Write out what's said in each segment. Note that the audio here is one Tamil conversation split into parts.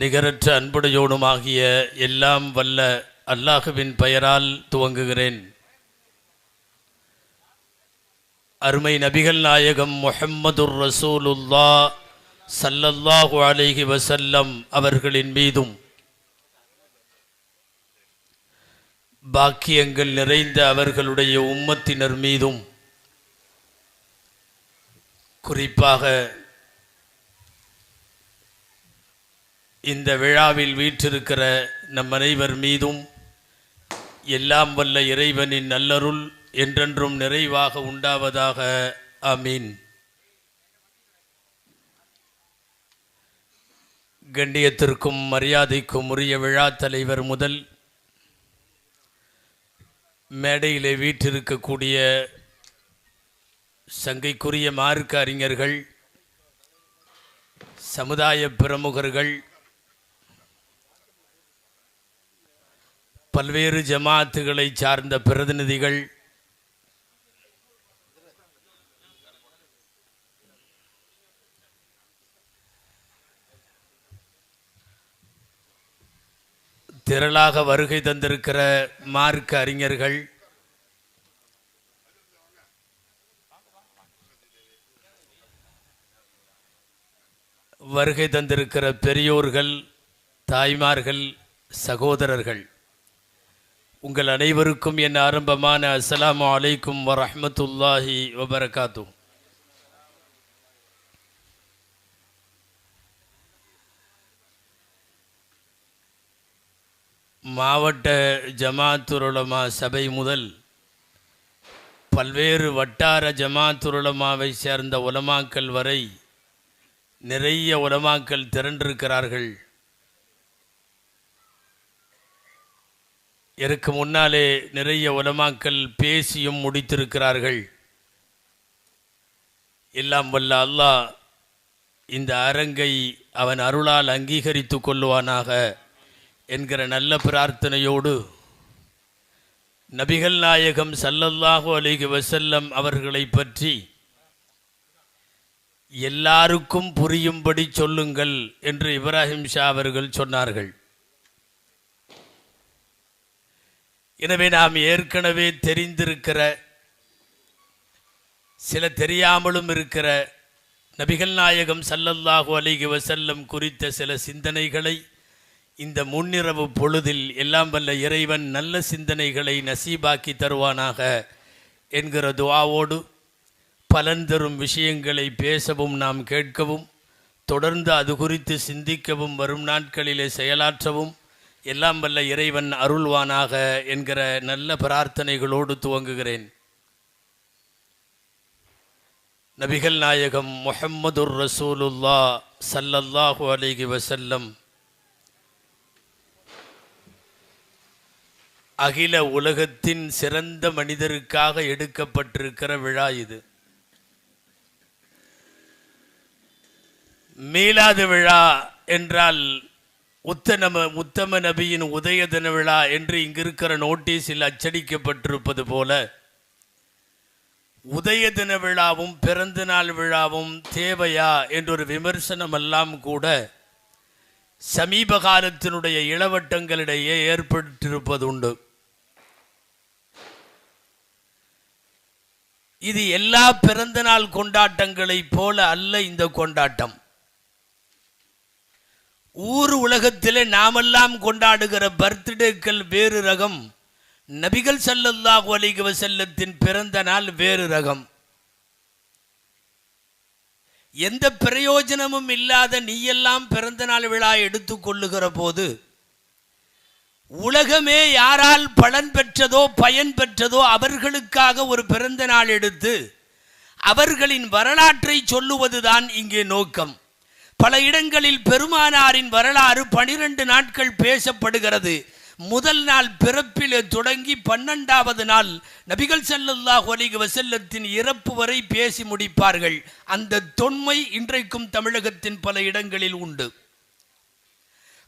நிகரற்ற அன்புடையோனுமாகிய எல்லாம் வல்ல அல்லாஹுவின் பெயரால் துவங்குகிறேன். அருமை நபிகள் நாயகம் முஹம்மதுர் ரசூலுல்லாஹ் ஸல்லல்லாஹு அலைஹி வஸல்லம் அவர்களின் மீதும் பாக்கியங்கள் நிறைந்த அவர்களுடைய உம்மத்தினர் மீதும் குறிப்பாக இந்த விழாவில் வீற்றிருக்கிற நம் அனைவர் மீதும் எல்லாம் வல்ல இறைவனின் நல்லருள் என்றென்றும் நிறைவாக உண்டாவதாக. ஆமீன். கண்ணியத்திற்கும் மரியாதைக்கும் உரிய விழா தலைவர் முதல் மேடையிலே வீற்றிருக்கக்கூடிய சங்கைக்குரிய மார்க்க அறிஞர்கள், சமுதாய பிரமுகர்கள், பல்வேறு ஜமாத்துகளை சார்ந்த பிரதிநிதிகள், திரளாக வருகை தந்திருக்கிற மார்க்க அறிஞர்கள், வருகை தந்திருக்கிற பெரியோர்கள், தாய்மார்கள், சகோதரர்கள், உங்கள் அனைவருக்கும் என் ஆரம்பமான அஸ்ஸலாமு அலைக்கும் வரஹ்மத்துல்லாஹி வபரகாத்துஹ். மாவட்ட ஜமாத்துல் உலமா சபை முதல் பல்வேறு வட்டார ஜமாத்துல் உலமாவை சேர்ந்த உலமாக்கள் வரை நிறைய உலமாக்கள் திரண்டிருக்கிறார்கள். எனக்கு முன்னாலே நிறைய உலமாக்கள் பேசியும் முடித்திருக்கிறார்கள். எல்லாம் வல்ல அல்லாஹ் இந்த அரங்கை அவன் அருளால் அங்கீகரித்து கொள்ளுவானாக என்கிற நல்ல பிரார்த்தனையோடு நபிகள் நாயகம் ஸல்லல்லாஹு அலைஹி வஸல்லம் அவர்களை பற்றி எல்லாருக்கும் புரியும்படி சொல்லுங்கள் என்று இப்ராஹிம் ஷா அவர்கள் சொன்னார்கள். எனவே நாம் ஏற்கனவே தெரிந்திருக்கிற, சில தெரியாமலும் இருக்கிற நபிகள் நாயகம் ஸல்லல்லாஹு அலைஹி வஸல்லம் குறித்த சில சிந்தனைகளை இந்த முன்னிரவு பொழுதில் எல்லாம் வல்ல இறைவன் நல்ல சிந்தனைகளை நசீபாக்கி தருவானாக என்கிற துஆவோடு பலன் தரும் விஷயங்களை பேசவும் நாம் கேட்கவும் தொடர்ந்து அது குறித்து சிந்திக்கவும் வரும் நாட்களிலே செயலாற்றவும் எல்லாம் வல்ல இறைவன் அருள்வானாக என்கிற நல்ல பிரார்த்தனைகளோடு துவங்குகிறேன். நபிகள் நாயகம் முஹம்மதுர் ரசூலுல்லாஹ் ஸல்லல்லாஹு அலைஹி வஸல்லம் அகில உலகத்தின் சிறந்த மனிதருக்காக எடுக்கப்பட்டிருக்கிற விழா இது. மீலாது விழா என்றால் உத்தம நபியின் உதய தின விழா என்று இங்கிருக்கிற நோட்டீஸில் அச்சடிக்கப்பட்டிருப்பது போல உதய தின விழாவும் பிறந்த நாள் விழாவும் தேவையா என்றொரு விமர்சனம் எல்லாம் கூட சமீப காலத்தினுடைய இளவட்டங்களிடையே ஏற்பட்டிருப்பது உண்டு. இது எல்லா பிறந்த நாள் கொண்டாட்டங்களைப் போல அல்ல. இந்த கொண்டாட்டம் ஊர் உலகத்திலே நாமெல்லாம் கொண்டாடுகிற பர்த்டேக்கள் வேறு ரகம், நபிகள் ஸல்லல்லாஹு அலைஹி வஸல்லத்தின் பிறந்த நாள் வேறு ரகம். எந்த பிரயோஜனமும் இல்லாத நீயெல்லாம் பிறந்த நாள் விழா எடுத்துக்கொள்ளுகிற போது உலகமே யாரால் பலன் பெற்றதோ பயன் பெற்றதோ அவர்களுக்காக ஒரு பிறந்த நாள் எடுத்து அவர்களின் வரலாற்றை சொல்லுவதுதான் இங்கே நோக்கம். பல இடங்களில் பெருமானாரின் வரலாறு 12 நாட்கள் பேசப்படுகிறது. முதல் நாள் பிறப்பிலே தொடங்கி 12வது நாள் நபிகள் ஸல்லல்லாஹு அலைஹி வஸல்லத்தின் இறப்பு வரை பேசி முடிப்பார்கள். அந்த தொன்மை இன்றைக்கும் தமிழகத்தின் பல இடங்களில் உண்டு.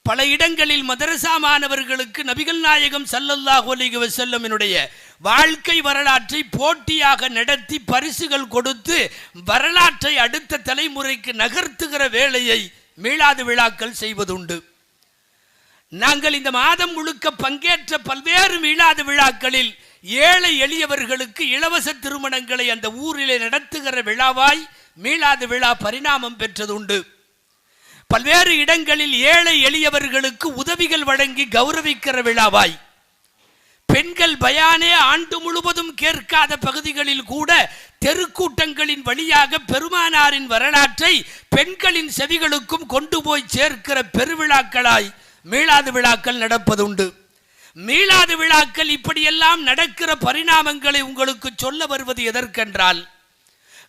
பல இடங்களில் மதரசா மாணவர்களுக்கு நபிகள் நாயகம் ஸல்லல்லாஹு அலைஹி வஸல்லமினுடைய வாழ்க்கை வரலாற்றை போட்டியாக நடத்தி பரிசுகள் கொடுத்து வரலாற்றை அடுத்த தலைமுறைக்கு நகர்த்துகிற வேலையை மீளாது விழாக்கள் செய்வதுண்டு. நாங்கள் இந்த மாதம் முழுக்க பங்கேற்ற பல்வேறு மீளாது விழாக்களில் ஏழை எளியவர்களுக்கு இலவச திருமணங்களை அந்த ஊரிலே நடத்துகிற விழாவாய் மீளாது விழா பரிணாமம் பெற்றதுண்டு. பல்வேறு இடங்களில் ஏழை எளியவர்களுக்கு உதவிகள் வழங்கி கௌரவிக்கிற விழாவாய், பெண்கள் பயானே ஆண்டு முழுவதும் கேட்காத பகுதிகளில் கூட தெருக்கூட்டங்களின் வழியாக பெருமானாரின் வரலாற்றை பெண்களின் செவிகளுக்கும் கொண்டு போய் சேர்க்கிற பெருவிழாக்களாய் மீளாது விழாக்கள் நடப்பதுண்டு. மீளாது விழாக்கள் இப்படியெல்லாம் நடக்கிற பரிணாமங்களை உங்களுக்கு சொல்ல வருவது எதற்கென்றால்,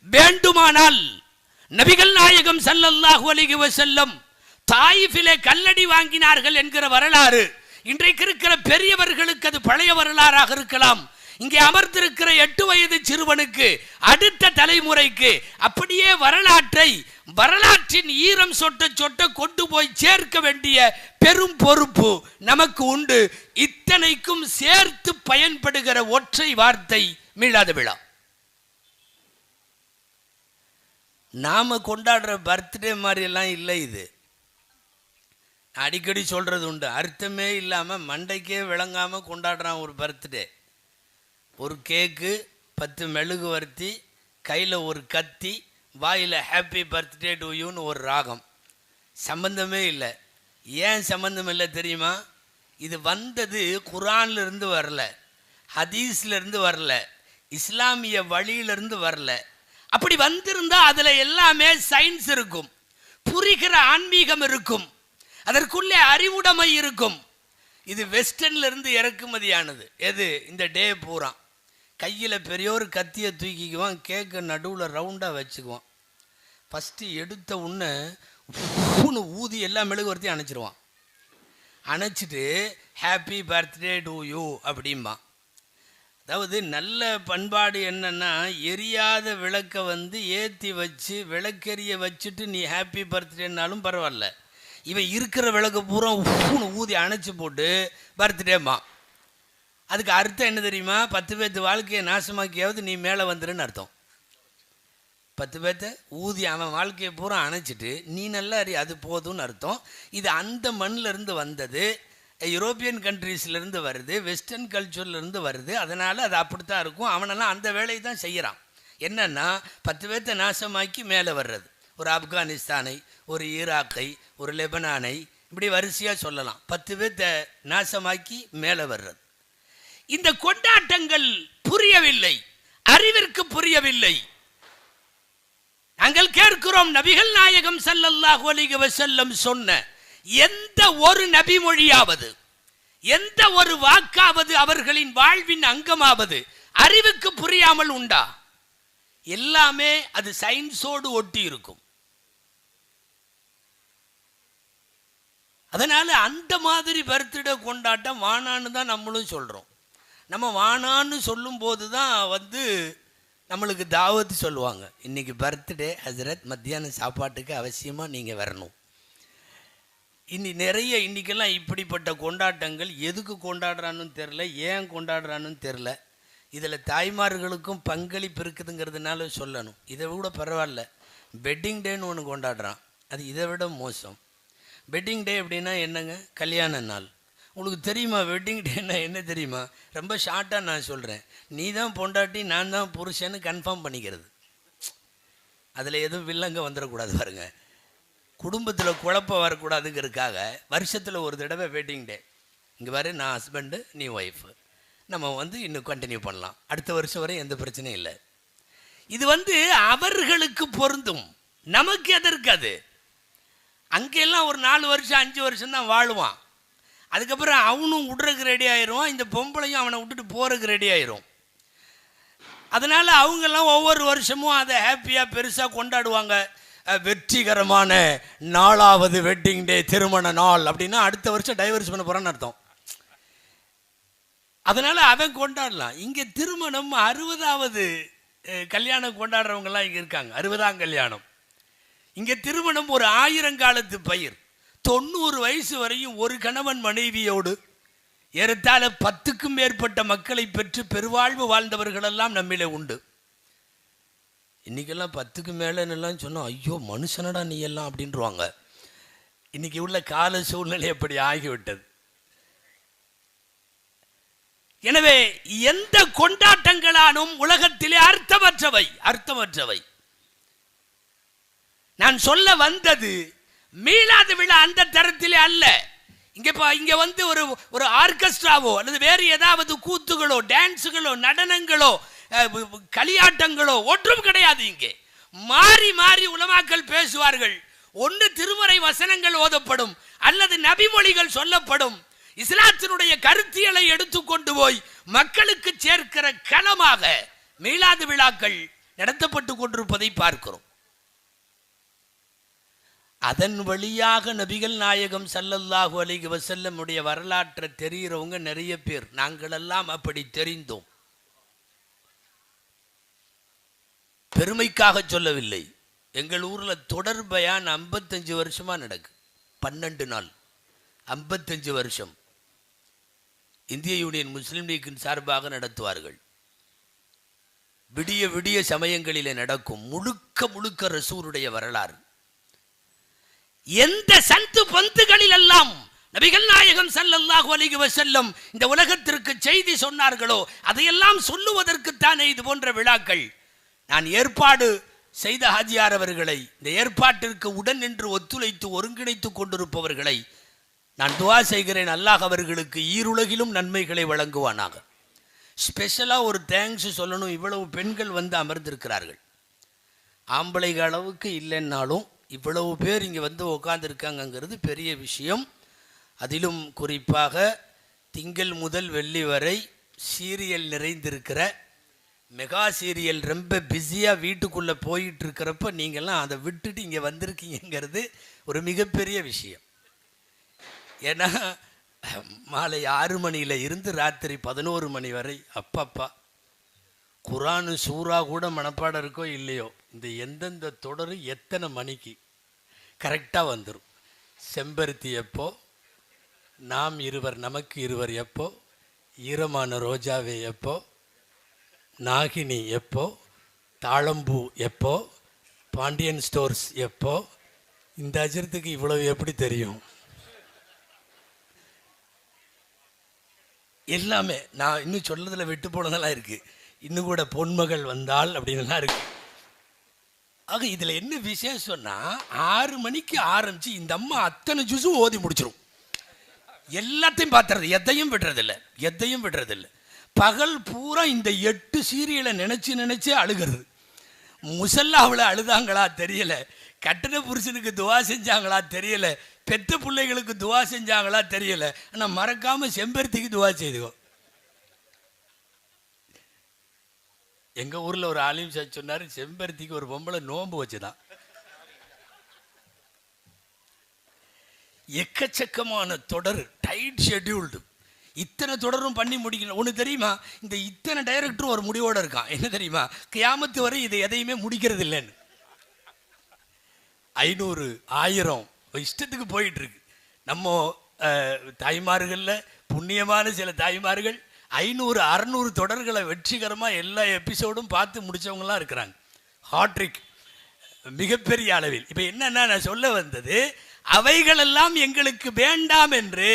வேண்டுமானால் நபிகள் நாயகம் ஸல்லல்லாஹு அலைஹி வஸல்லம் தாயிஃபிலே கல்லடி வாங்கினார்கள் என்கிற வரலாறு இன்றைக்கு இருக்கிற பெரியவர்களுக்கு அது பழைய வரலாறாக இருக்கலாம். இங்கே அமர்ந்திருக்கிற 8 வயது சிறுவனுக்கு, அடுத்த தலைமுறைக்கு அப்படியே வரலாற்றின் ஈரம் சொட்ட சொட்ட கொண்டு போய் சேர்க்க வேண்டிய பெரும் பொறுப்பு நமக்கு உண்டு. இத்தனைக்கும் சேர்த்து பயன்படுகிற ஒற்றை வார்த்தை மீளாத விழா. நாம கொண்டாடுற பர்த்டே மாதிரி எல்லாம் இல்லை. இது அடிக்கடி சொல்றது உண்டு. அர்த்தமே இல்லாம மண்டைக்கே விளங்காம கொண்டாடுறான் ஒரு பர்த்டே. ஒரு கேக்கு, 10 மெழுகு வர்த்தி, கையில் ஒரு கத்தி, வாயில் ஹாப்பி பர்த்டே டு யூன்னு ஒரு ராகம். சம்பந்தமே இல்லை. ஏன் சம்பந்தம் இல்லை தெரியுமா? இது வந்தது குரான்லேருந்து வரல, ஹதீஸ்லேருந்து வரல, இஸ்லாமிய வழியிலிருந்து வரல. அப்படி வந்திருந்தா அதில் எல்லாமே சயின்ஸ் இருக்கும், புரிகிற ஆன்மீகம் இருக்கும், அதற்குள்ளே அறிவுடைமை இருக்கும். இது வெஸ்டர்ன்லேருந்து இறக்குமதியானது. எது? இந்த டே பூரா கையில் பெரியோர் கத்தியை தூக்கிக்குவான், கேக்கை நடுவில் ரவுண்டாக வச்சுக்குவான். ஃபஸ்ட்டு எடுத்த உடனே ஊதி எல்லா மெழுகுவர்த்தியும் அணைச்சிருவான். அணைச்சிட்டு ஹாப்பி பர்த்டே டு யூ அப்படிம்பான். அதாவது நல்ல பண்பாடு என்னன்னா, எரியாத விளக்கை ஏற்றி வச்சு விளக்கெரிய வச்சுட்டு நீ ஹாப்பி பர்த்டேன்னாலும் பரவாயில்ல, இவன் இருக்கிற விளக்கு பூரா ஊதி அணைச்சி போட்டு பர்த்டேம்மா. அதுக்கு அர்த்தம் என்ன தெரியுமா? 10 பேர்த்து வாழ்க்கையை நாசமாக்கியாவது நீ மேலே வந்துருன்னு அர்த்தம். 10 பேர்த்த ஊதி அவன் வாழ்க்கையை பூரா அணைச்சிட்டு நீ நல்லா அறி, அது போதும்னு அர்த்தம். இது அந்த மண்ணிலேருந்து வந்தது, யூரோப்பியன் கண்ட்ரீஸ்லேருந்து வருது, வெஸ்டர்ன் கல்ச்சர்லேருந்து வருது. அதனால் அது அப்படித்தான் இருக்கும். அவனெல்லாம் அந்த வேலையை தான் செய்கிறான். என்னென்னா 10 பேர்த்த நாசமாக்கி மேலே வர்றது. ஒரு ஆப்கானிஸ்தானை, ஒரு ஈராக்கை, ஒரு லெபனானை, இப்படி வரிசையாக சொல்லலாம். 10 பேர்த்த நாசமாக்கி மேலே வர்றது. இந்த கொண்டாட்டங்கள் புரியவில்லை, அறிவிற்கு புரியவில்லை. நாங்கள் கேட்கிறோம், நபிகள் நாயகம் ஸல்லல்லாஹு அலைஹி வஸல்லம் சொன்ன எந்த ஒரு நபி மொழியாவது, எந்த ஒரு வாக்காவது, அவர்களின் வாழ்வின் அங்கமாவது அறிவுக்கு புரியாமல் உண்டா? எல்லாமே அது சயின்ஸோடு ஒட்டி இருக்கும். அதனால அந்த மாதிரி பர்த்டே கொண்டாட்டம் வானான்னு தான் நம்மளும் சொல்றோம். நம்ம வானான்னு சொல்லும் போது தான் நம்மளுக்கு தாவத்து சொல்லுவாங்க. இன்னைக்கு பர்த்டே ஹசரத், மத்தியானம் சாப்பாட்டுக்கு அவசியமாக நீங்கள் வரணும். இன்னைக்கெல்லாம் இப்படிப்பட்ட கொண்டாட்டங்கள் எதுக்கு கொண்டாடுறான்னு தெரில, ஏன் கொண்டாடுறான்னு தெரில. இதில் தாய்மார்களுக்கும் பங்களிப்பு இருக்குதுங்கிறதுனால சொல்லணும். இதை விட பரவாயில்ல, வெட்டிங் டேன்னு ஒன்று கொண்டாடுறான், அது இதை விட மோசம். வெட்டிங் டே அப்படின்னா என்னங்க? கல்யாண நாள். உங்களுக்கு தெரியுமா வெட்டிங் டேன்னா என்ன தெரியுமா? ரொம்ப ஷார்ட்டாக நான் சொல்கிறேன். நீ தான் பொண்டாட்டி, நான் தான் புருஷன்னு கன்ஃபார்ம் பண்ணிக்கிறது. அதில் எதுவும் வில்லங்க வந்துடக்கூடாது பாருங்க. குடும்பத்தில் குழப்பம் வரக்கூடாதுங்கிறதுக்காக வருஷத்தில் ஒரு தடவை வெட்டிங் டே. இங்கே பாரு, நான் ஹஸ்பண்டு, நீ ஒய்ஃபு, நம்ம இன்னும் கண்டினியூ பண்ணலாம், அடுத்த வருஷம் வரை எந்த பிரச்சனையும் இல்லை. இது அவர்களுக்கு பொருந்தும், நமக்கு எதற்கு அது? அங்கெல்லாம் ஒரு 4 வருஷம் 5 வருஷம் தான் வாழுவான். அதுக்கப்புறம் அவனும் விடுறதுக்கு ரெடி ஆயிடுவான், இந்த பொம்பளையும் அவனை விட்டுட்டு போகிறதுக்கு ரெடி ஆயிரும். அதனால் அவங்கெல்லாம் ஒவ்வொரு வருஷமும் அதை ஹாப்பியாக பெருசாக கொண்டாடுவாங்க. வெற்றிகரமான 4வது வெட்டிங் டே, திருமண நாள் அப்படின்னா அடுத்த வருஷம் டைவர்ஸ் பண்ண போகிறான்னு அர்த்தம். அதனால் அவன் கொண்டாடலாம். இங்கே திருமணம் 60வது கல்யாணம் கொண்டாடுறவங்கலாம் இங்கே இருக்காங்க. 60ஆம் கல்யாணம். இங்கே திருமணம் ஒரு 1000 காலத்து பயிர். 90 வயசு வரையும் ஒரு கணவன் மனைவியோடு ஏறத்தாழ 10க்கும் மேற்பட்ட மக்களை பெற்று பெருவாழ்வு வாழ்ந்தவர்களெல்லாம் நம்மிலே உண்டு. இன்னைக்கெல்லாம் 10க்கு மேலேன்னெல்லாம் சொன்னால், ஐயோ மனுஷனடா நீ எல்லாம் அப்படின்ட்டுருவாங்க. இன்னைக்கு உள்ள கால சூழ்நிலை எப்படி ஆகிவிட்டது. எனவே எந்த கொண்டாட்டங்களானும் உலகத்திலே அர்த்தமற்றவை. நான் சொல்ல வந்தது மீளாது விழா அந்த தரத்திலே அல்ல. இங்க வந்து ஒரு ஆர்கெஸ்ட்ராவோ அல்லது வேறு ஏதாவது கூத்துகளோ டான்ஸுகளோ நடனங்களோ களியாட்டங்களோ ஒன்றும் கிடையாது. இங்கே மாறி மாறி உலமாக்கள் பேசுவார்கள். ஒன்று திருமறை வசனங்கள் ஓதப்படும் அல்லது நபிமொழிகள் சொல்லப்படும். இஸ்லாத்தினுடைய கருத்தியலை எடுத்துக்கொண்டு போய் மக்களுக்கு சேர்க்கிற களமாக மீளாது விழாக்கள் நடத்தப்பட்டு கொண்டிருப்பதை பார்க்கிறோம். அதன் வழியாக நபிகள் நாயகம் ஸல்லல்லாஹு அலைஹி வஸல்லம் உடைய வரலாற்றை தெரிகிறவங்க நிறைய பேர். நாங்களெல்லாம் அப்படி தெரிந்தோம். பெருமைக்காக சொல்லவில்லை. எங்கள் ஊரில் தொடர் பயான் 55 வருஷமா நடக்கு. 12 நாள் 55 வருஷம் இந்திய யூனியன் முஸ்லிம் லீக்கின் சார்பாக நடத்துவார்கள். விடிய விடிய சமயங்களிலே நடக்கும். முழுக்க ரசூலுடைய வரலாறு. எந்த சந்து பந்துகளில் எல்லாம் நபிகள் நாயகம் ஸல்லல்லாஹு அலைஹி வஸல்லம் இந்த உலகத்திற்கு செய்தி சொன்னார்களோ அதையெல்லாம் சொல்லுவதற்குத்தானே இது போன்ற விழாக்கள். நான் ஏற்பாடு செய்த ஹாஜியார் அவர்களை, இந்த ஏற்பாட்டிற்கு உடன் நின்று ஒத்துழைத்து ஒருங்கிணைத்து கொண்டிருப்பவர்களை நான் துஆ செய்கிறேன். அல்லாஹ் அவர்களுக்கு ஈருலகிலும் நன்மைகளை வழங்குவானாக. ஸ்பெஷலாக ஒரு தேங்க்ஸ் சொல்லணும். இவ்வளவு பெண்கள் வந்து அமர்ந்திருக்கிறார்கள். ஆம்பளைங்க அளவுக்கு இல்லைன்னாலும் இவ்வளவு பேர் இங்கே வந்து உட்காந்துருக்காங்கங்கிறது பெரிய விஷயம். அதிலும் குறிப்பாக திங்கள் முதல் வெள்ளி வரை சீரியல் நிறைந்திருக்கிற மெகா சீரியல் ரொம்ப பிஸியாக வீட்டுக்குள்ளே போயிட்டு இருக்கிறப்ப நீங்கள்லாம் அதை விட்டுட்டு இங்கே வந்திருக்கீங்கிறது ஒரு மிகப்பெரிய விஷயம். ஏன்னா மாலை 6 மணியில் இருந்து ராத்திரி 11 மணி வரை அப்பப்பா குரானு சூறா கூட மனப்பாடம் இருக்கோ இல்லையோ இந்த எந்தெந்த தொடர் எத்தனை மணிக்கு கரெக்டாக வந்துடும். செம்பருத்தி எப்போ, நாம் இருவர் நமக்கு இருவர் எப்போ, ஈரமான ரோஜாவே எப்போ, நாகினி எப்போ, தாளம்பூ எப்போ, பாண்டியன் ஸ்டோர்ஸ் எப்போ. இந்த அஜரத்துக்கு இவ்வளவு எப்படி தெரியும்? எல்லாமே நான் இன்னும் சொல்றதில் விட்டு போனதெல்லாம் இருக்குது. இன்னும் கூட பொன்மகள் வந்தால் அப்படின்லாம் இருக்கு. ஆக இதில் என்ன விசேஷம்னா 6 மணிக்கு ஆரம்பித்து இந்த அம்மா அத்தனை ஜூஸும் ஓதி முடிச்சிடும். எல்லாத்தையும் பார்த்துறது, எதையும் விடுறதில்லை. பகல் பூரா இந்த 8 சீரியலை நினச்சி அழுகிறது. முசல்லாவில் அழுதாங்களா தெரியல, கட்டண புருஷனுக்கு துவா செஞ்சாங்களா தெரியல, பெத்த பிள்ளைகளுக்கு துவா செஞ்சாங்களா தெரியல. ஆனால் மறக்காமல் செம்பருத்திக்கு துவா செய்துக்கோ. எங்கள் ஊரில் ஒரு ஆலிம் சார் சொன்னார், செம்பருத்திக்கு ஒரு பொம்பளை நோன்பு வச்சுதான். எக்கச்சக்கமான தொடர், டைட் ஷெட்யூல்டு. இத்தனை தொடரும் பண்ணி முடிக்கணும். ஒன்று தெரியுமா, இந்த இத்தனை டைரக்டரும் ஒரு முடிவோடு இருக்கான். என்ன தெரியுமா, கியாமத்து வரை இதை எதையுமே முடிக்கிறது இல்லைன்னு. 500 1000 இஷ்டத்துக்கு போயிட்டு இருக்கு. நம்ம தாய்மார்களில் புண்ணியமான சில தாய்மார்கள் 500 600 தொடர்களை வெற்றிகரமாக எல்லா எபிசோடும் பார்த்து முடித்தவங்களாம் இருக்கிறாங்க. ஹாட்ரிக் மிகப்பெரிய அளவில். இப்போ என்னன்னா நான் சொல்ல வந்தது, அவைகளெல்லாம் எங்களுக்கு வேண்டாம் என்று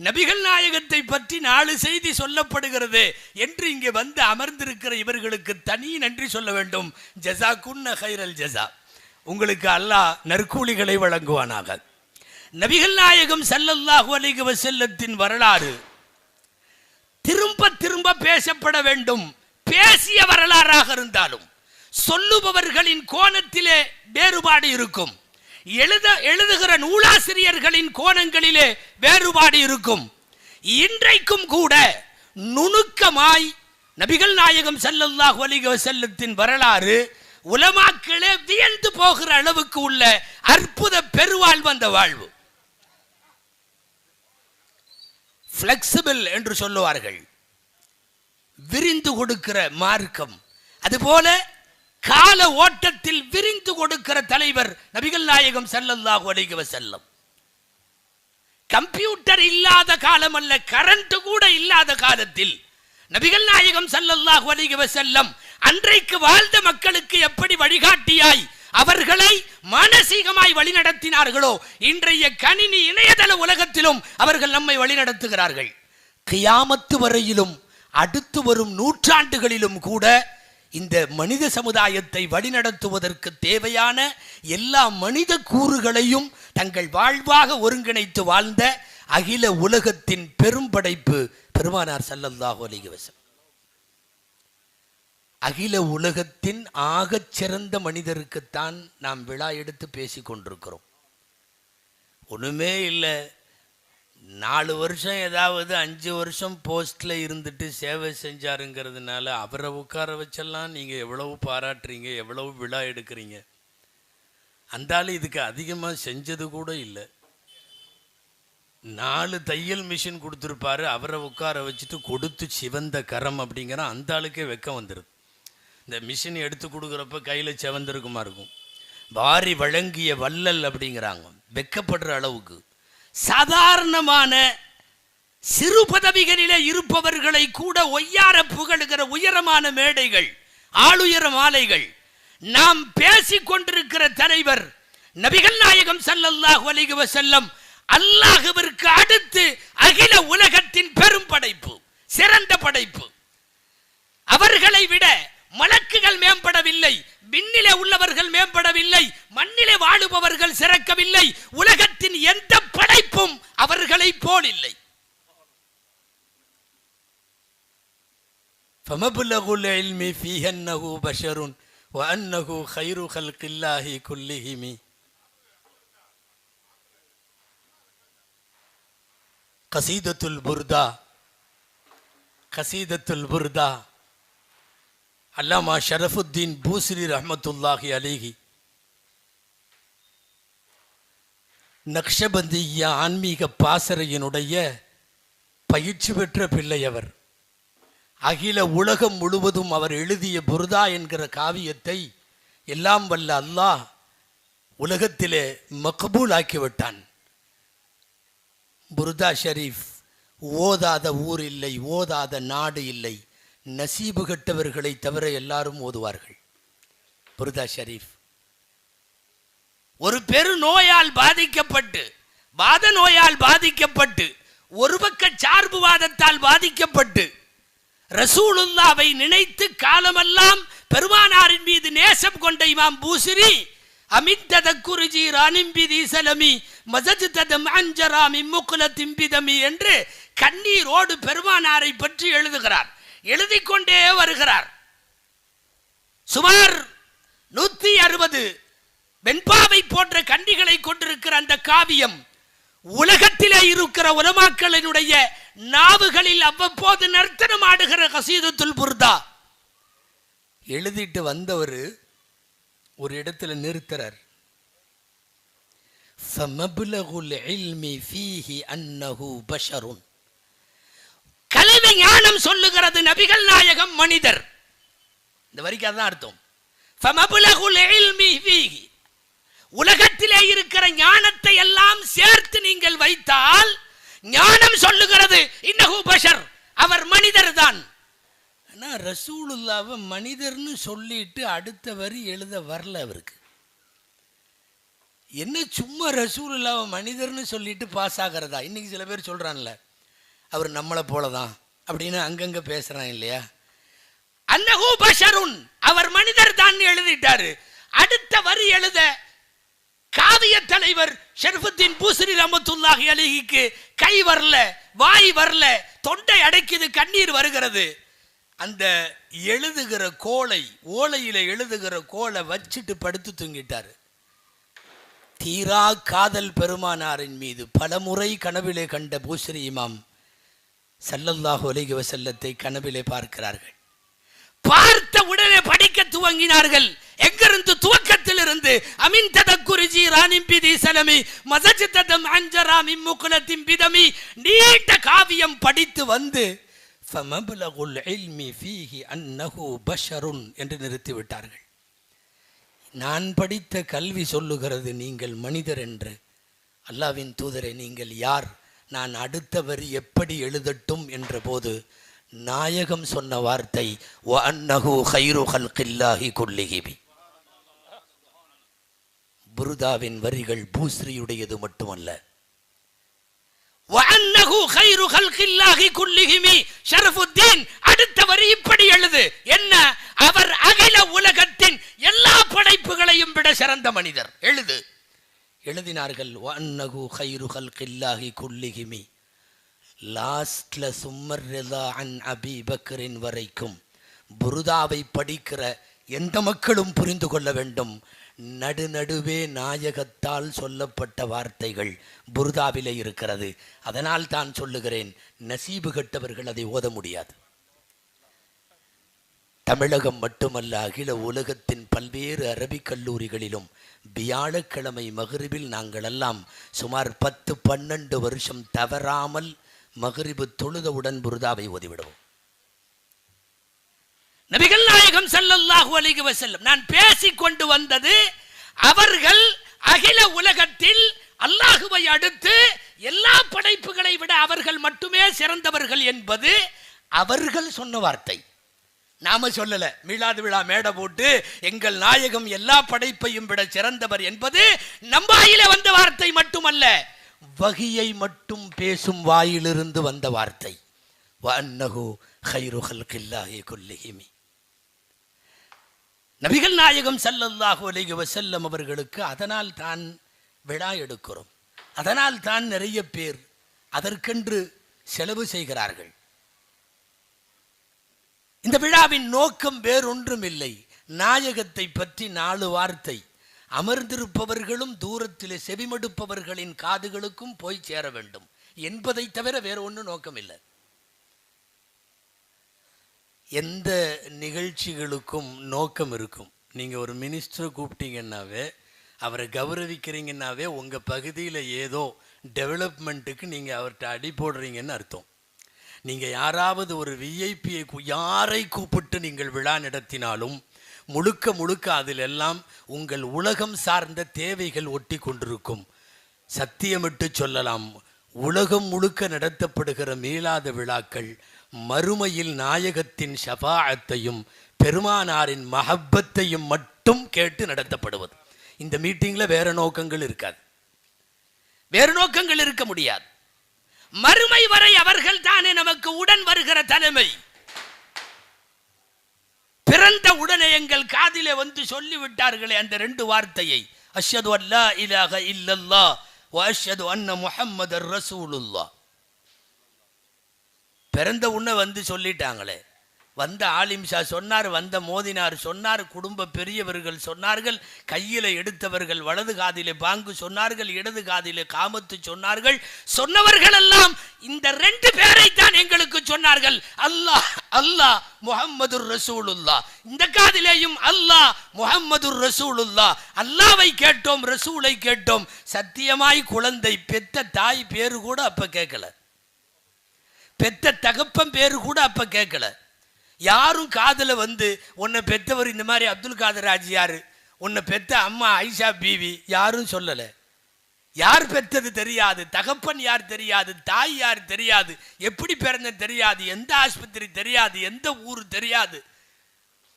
நபிகள் நாயகத்தை பற்றி 4 செய்தி சொல்லப்படுகிறது என்று இங்கே வந்து அமர்ந்திருக்கிற இவர்களுக்கு தனி நன்றி சொல்ல வேண்டும். ஜஸாக்குன்ன கைரல் ஜஸா. உங்களுக்கு அல்லாஹ் நற்கூலிகளை வழங்குவானாக. நபிகள் நாயகம் ஸல்லல்லாஹு அலைஹி வஸல்லத்தின் வரலாறு திரும்ப திரும்ப பேசப்பட வேண்டும். பேசிய வரலாறாக இருந்தாலும் சொல்லுபவர்களின் கோணத்திலே வேறுபாடு இருக்கும். எழுதுகிற நூலாசிரியர்களின் கோணங்களிலே வேறுபாடு இருக்கும். இன்றைக்கும் கூட நுணுக்கமாய் நபிகள் நாயகம் ஸல்லல்லாஹு அலைஹி வஸல்லத்தின் வரலாறு உலமாக்களே வியந்து போகிற அளவுக்கு உள்ள அற்புத பெருவாழ்வு அந்த வாழ்வு. ஃப்ளெக்சிபிள் என்று சொல்லுவார்கள், விரிந்து கொடுக்கிற மார்க்கம். அதுபோல கால ஓட்டத்தில் விரிந்து கொடுக்கிற தலைவர் நபிகள் நாயகம் ஸல்லல்லாஹு அலைஹி வஸல்லம். கம்ப்யூட்டர் இல்லாத காலம் அல்ல, கரண்ட் கூட இல்லாத காலத்தில் நபிகள் நாயகம் ஸல்லல்லாஹு அலைஹி வஸல்லம் அன்றைக்கு வாழ்ந்த மக்களுக்கு எப்படி வழிகாட்டியாய் அவர்களை மானசீகமாய் வழிநடத்தினார்களோ இன்றைய கணினி இணையதள உலகத்திலும் அவர்கள் நம்மை வழிநடத்துகிறார்கள். கியாமத்து வரையிலும் அடுத்து வரும் நூற்றாண்டுகளிலும் கூட இந்த மனித சமுதாயத்தை வழிநடத்துவதற்கு தேவையான எல்லா மனித கூறுகளையும் தங்கள் வாழ்வாக ஒருங்கிணைத்து வாழ்ந்த அகில உலகத்தின் பெரும் படைப்பு பெருமானார் ஸல்லல்லாஹு அலைஹி வஸல்லம். அகில உலகத்தின் ஆகச் சிறந்த மனிதருக்குத்தான் நாம் விழா எடுத்து பேசிக் கொண்டிருக்கிறோம். ஒண்ணுமே இல்லை, 4 வருஷம் ஏதாவது 5 வருஷம் போஸ்ட்ல இருந்துட்டு சேவை செஞ்சாருங்கிறதுனால அவரை உட்கார வச்செல்லாம் நீங்க எவ்வளவு பாராட்டுறீங்க, எவ்வளவு விழா எடுக்கிறீங்க. அந்த ஆளு இதுக்கு அதிகமா செஞ்சது கூட இல்லை. 4 தையல் மிஷின் கொடுத்துருப்பாரு, அவரை உட்கார வச்சுட்டு கொடுத்து சிவந்த கரம் அப்படிங்கிற அந்த ஆளுக்கே வெக்கம் வந்துடுது. இந்த மிஷின் எடுத்து கொடுக்குறப்ப கையில் செவந்திருக்குமா இருக்கும். வாரி வழங்கிய வள்ளல் அப்படிங்கிறாங்க. வெக்கப்படுற அளவுக்கு சாதாரணமான சிறு பதவிகளிலே இருப்பவர்களை கூட ஒய்யார புகழுகிற உயரமான மேடைகள், ஆளுயர மாலைகள். நாம் பேசிக் கொண்டிருக்கிற தலைவர் நபிகள் நாயகம் ஸல்லல்லாஹு அலைஹி வஸல்லம் அல்லாஹ்விற்கு அடுத்து அகில உலகத்தின் பெரும் படைப்பு, சிறந்த படைப்பு. அவர்களை விட மலக்குகள் மேம்படவில்லை, விண்ணிலே உள்ளவர்கள் மேம்படவில்லை, மண்ணிலே வாழுபவர்கள் சிறக்கவில்லை. உலகத்தின் எந்த படைப்பும் அவர்களை போல் இல்லை. فَمَبْلَغُ الْعِلْمِ فِيهِ أَنَّهُ بَشَرٌ وَأَنَّهُ خَيْرُ خَلْقِ اللَّهِ كُلِّهِمْ. கசீதத்துல் புர்தா அல்லாமா ஷரஃபுத்தீன் பூஸ்ரி ரஹ்மத்துல்லாஹி அலைஹி நக்ஷபந்திய ஆன்மீக பாசறையினுடைய பயிற்சி பெற்ற பிள்ளை அவர். அகில உலகம் முழுவதும் அவர் எழுதிய புர்தா என்கிற காவியத்தை எல்லாம் வல்ல அல்லாஹ் உலகத்திலே மக்பூல் ஆக்கிவிட்டான். புர்தா ஷரீஃப் ஓதாத ஊர் இல்லை, ஓதாத நாடு இல்லை. நசீபு கட்டவர்களை தவிர எல்லாரும் ஓதுவார்கள் புர்தா ஷரீஃப். ஒரு பெரு நோயால் பாதிக்கப்பட்டு, வாத நோயால் பாதிக்கப்பட்டு, ஒரு பக்க சார்புவாதத்தால் பாதிக்கப்பட்டு ரசூலுல்லாவை நினைத்து காலமெல்லாம் பெருமானாரின் மீது நேசம் கொண்ட இமாம் பூஸ்ரி அமித்ததக்குருஜி ரானிம்பிதி சலமி மஸஜ்ததம் அன்ஜராமி முக்லத்தின் பிதமி என்று கண்ணீரோடு பெருமானாரை பற்றி எழுதுகிறார். எழுதிக்கொண்டே வருகிறார். சுமார் 160 வெண்பாவை போன்ற கண்டிகளை கொண்டிருக்கிற அந்த காவியம் உலகத்திலே இருக்கிற உலமாக்களினுடைய நாவுகளில் அவ்வப்போது நர்த்தனம் ஆடுகிற கசீதத்துல் புர்தா. எழுதிட்டு வந்தவர் ஒரு இடத்துல நிறுத்துறார். ஃபமப்லகுல் இல்மி ஃபீஹி அன்னஹு பஷருன். கல்வி ஞானம் சொல்லுகிறது நபிகள் நாயகம் மனிதர். இந்த வரிக்கு அதான் அர்த்தம். ஃபமப்லகுல் இல்மி ஃபீஹி, உலகத்திலே இருக்கிற ஞானத்தை எல்லாம் சேர்த்து நீங்கள் வைத்தால் ஞானம் சொல்லுகிறது இன்னஹு பஷர், அவர் மனிதர் தான். ஆனா ரசூலுல்லாவை மனிதர்னு சொல்லிட்டு அடுத்த வரி எழுத வரல அவருக்கு. என்ன சும்மா ரசூலுல்லாவை மனிதர்னு சொல்லிட்டு பாஸ் ஆகிறதா? இன்னைக்கு சில பேர் சொல்றான்ல அவர் நம்மளை போலதான் அப்படின்னு அங்கங்க பேசுறான் இல்லையா. அன்னஹு பஷருன், அவர் மனிதர் தான் எழுதிட்டாரு. அடுத்த வரி எழுத காவிய தலைவர் ஷரஃபுத்தீன் பூஸ்ரி ரஹ்மத்துல்லாஹி அலைஹிக்கு கை வரல, வாய் வரல, தொண்டை அடைக்குது, கண்ணீர் வருகிறது. அந்த எழுதுகிற கோலை, ஓலையில எழுதுகிற கோலை வச்சுட்டு படுத்து தூங்கிட்டாரு. தீரா காதல் பெருமானாரின் மீது பலமுறை கனவிலே கண்ட பூஸ்ரி இமாம் ஸல்லல்லாஹு அலைஹி வஸல்லத்தை கனவிலே பார்க்கிறார்கள். பார்த்த உடனே படிக்க துவங்கினார்கள். எங்கிருந்து? துவக்கத்தில் இருந்து அமின் ததக்குருஜி ரானிம்பிதி சலமி மஸஜ்ததம் அன்ஜராமி முக்லத்தின் பிதமி நீண்ட காவியம் படித்து வந்து ஃபமப்லகுல் இல்மி ஃபீஹி அன்னஹு பஷருன் என்று நிறுத்திவிட்டார்கள். நான் படித்த கல்வி சொல்லுகிறது நீங்கள் மனிதர் என்று. அல்லாஹ்வின் தூதரே நீங்கள் யார்? நான் அடுத்த வரி எப்படி எழுதட்டும் என்ற போது நாயகம் சொன்ன வார்த்தை வஅன்னஹு கைரு ஹல்கில்லாஹி குல்லிஹி. புருதாவின் வரிகள் பூஸ்ரியுடையது மட்டுமல்ல. அடுத்த வரி இப்படி எழுது. என்ன? அவர் அகில உலகத்தின் எல்லா படைப்புகளையும் விட சிறந்த மனிதர். எழுது. எழுதினார்கள். லாஸ்ட்ல சும்மர் அன் அபி பக்கரின் வரைக்கும் புருதாவை படிக்கிற எந்த மக்களும் புரிந்து கொள்ள வேண்டும். நடுநடுவே நாயகத்தால் சொல்லப்பட்ட வார்த்தைகள் புருதாவிலே இருக்கிறது. அதனால் தான் சொல்லுகிறேன், நசீபு கட்டவர்கள் அதை ஓத முடியாது. தமிழகம் மட்டுமல்ல, அகில உலகத்தின் பல்வேறு அரபிக் கல்லூரிகளிலும் வியாழக்கிழமை மகரிபில் நாங்கள் எல்லாம் சுமார் 10-12 வருஷம் தவறாமல் மகரிபு தொழுதவுடன் புருதாவை ஓதிவிடுவோம். நபிகள் நாயகம் ஸல்லல்லாஹு அலைஹி வஸல்லம், நான் பேசிக் கொண்டு வந்தது அவர்கள் அகில உலகத்தில் அல்லாஹுவை அடுத்து எல்லா படைப்புகளை விட அவர்கள் மட்டுமே சிறந்தவர்கள் என்பது அவர்கள் சொன்ன வார்த்தை. நாம சொல்லல. மீலாது விழா மேடை போட்டு எங்கள் நாயகம் எல்லா படைப்பையும் விட சிறந்தவர் என்பது நம் வாயில வந்த வார்த்தை மட்டுமல்ல, வஹியை மட்டும் பேசும் வாயிலிருந்து வந்த வார்த்தை. வஅன்னஹு கைரு ஹல்கில்லாஹி குல்லிஹிம். நபிகள் நாயகம் ஸல்லல்லாஹு அலைஹி வஸல்லம் அவர்களுக்கு அதனால் தான் விழா எடுக்கிறோம். அதனால் தான் நிறைய பேர் அதற்கென்று செலவு செய்கிறார்கள். இந்த விழாவின் நோக்கம் வேறொன்றும் இல்லை. நாயகத்தை பற்றி 4 வார்த்தை அமர்ந்திருப்பவர்களும் தூரத்திலே செவிமடுப்பவர்களின் காதுகளுக்கும் போய் சேர வேண்டும் என்பதை தவிர வேற ஒன்றும் நோக்கம் இல்லை. எந்த நிகழ்ச்சிகளுக்கும் நோக்கம் இருக்கும். நீங்கள் ஒரு மினிஸ்டரை கூப்பிட்டீங்கன்னாவே, அவரை கௌரவிக்கிறீங்கன்னாவே உங்கள் பகுதியில் ஏதோ டெவலப்மெண்ட்டுக்கு நீங்கள் அவர்கிட்ட அடி போடுறீங்கன்னு அர்த்தம். நீங்கள் யாராவது ஒரு விஐபியை யாரை கூப்பிட்டு நீங்கள் விழா நடத்தினாலும் முழுக்க முழுக்க அதில் எல்லாம் உங்கள் உலகம் சார்ந்த தேவைகள் ஒட்டி கொண்டிருக்கும். சத்தியமிட்டு சொல்லலாம், உலகம் முழுக்க நடத்தப்படுகிற மீளாத விழாக்கள் மறுமையில் நாயகத்தின் ஷஃபாஅத்தையும் பெருமானாரின் மஹப்பத்தையும் மட்டும் கேட்டு நடத்தப்படுவது. இந்த மீட்டிங்கில் வேற நோக்கங்கள் இருக்காது, வேறு நோக்கங்கள் இருக்க முடியாது. மறுமை வரை அவர்கள் தானே நமக்கு உடன் வருகிற தலைமை. பிறந்த உடனே எங்கள் காதிலே வந்து சொல்லிவிட்டார்களே அந்த 2 வார்த்தையை, அஷ்ஹது அல்லா இலாஹ இல்லல்லாஹ் வ அஷ்ஹது அன்ன முஹம்மதர் ரசூலுல்லாஹ். பிறந்த உடனே வந்து சொல்லிட்டாங்களே. வந்த ஆலிம்ஷா சொன்னார், வந்த மோதினார் சொன்னார், குடும்ப பெரியவர்கள் சொன்னார்கள், கையில் எடுத்தவர்கள் வலது காதிலே பாங்கு சொன்னார்கள், இடது காதிலே காமத்து சொன்னார்கள். சொன்னவர்கள் எல்லாம் இந்த 2 பேரைத்தான் எங்களுக்கு சொன்னார்கள், அல்லாஹ் அல்லாஹ் முஹம்மதுர் ரசூலுல்லாஹ். இந்த காதிலேயும் அல்லாஹ் முஹம்மதுர் ரசூலுல்லாஹ். அல்லாவை கேட்டோம், ரசூலை கேட்டோம். சத்தியமாய் குழந்தை பெத்த தாய் பேரு கூட அப்ப கேட்கல, பெத்த தகப்பன் பேரு கூட அப்ப கேட்கல. யாரும் காதல வந்து உன்னை பெத்தவர் இந்த மாதிரி அப்துல் காதர் ஆஜியாரு, உன்னை பெத்த அம்மா ஐஷா பீவி யாரும் சொல்லல. யார் பெற்றது தெரியாது, தகப்பன் யார் தெரியாது, தாய் யார் தெரியாது, எப்படி பிறந்த தெரியாது, எந்த ஆஸ்பத்திரி தெரியாது, எந்த ஊர் தெரியாது,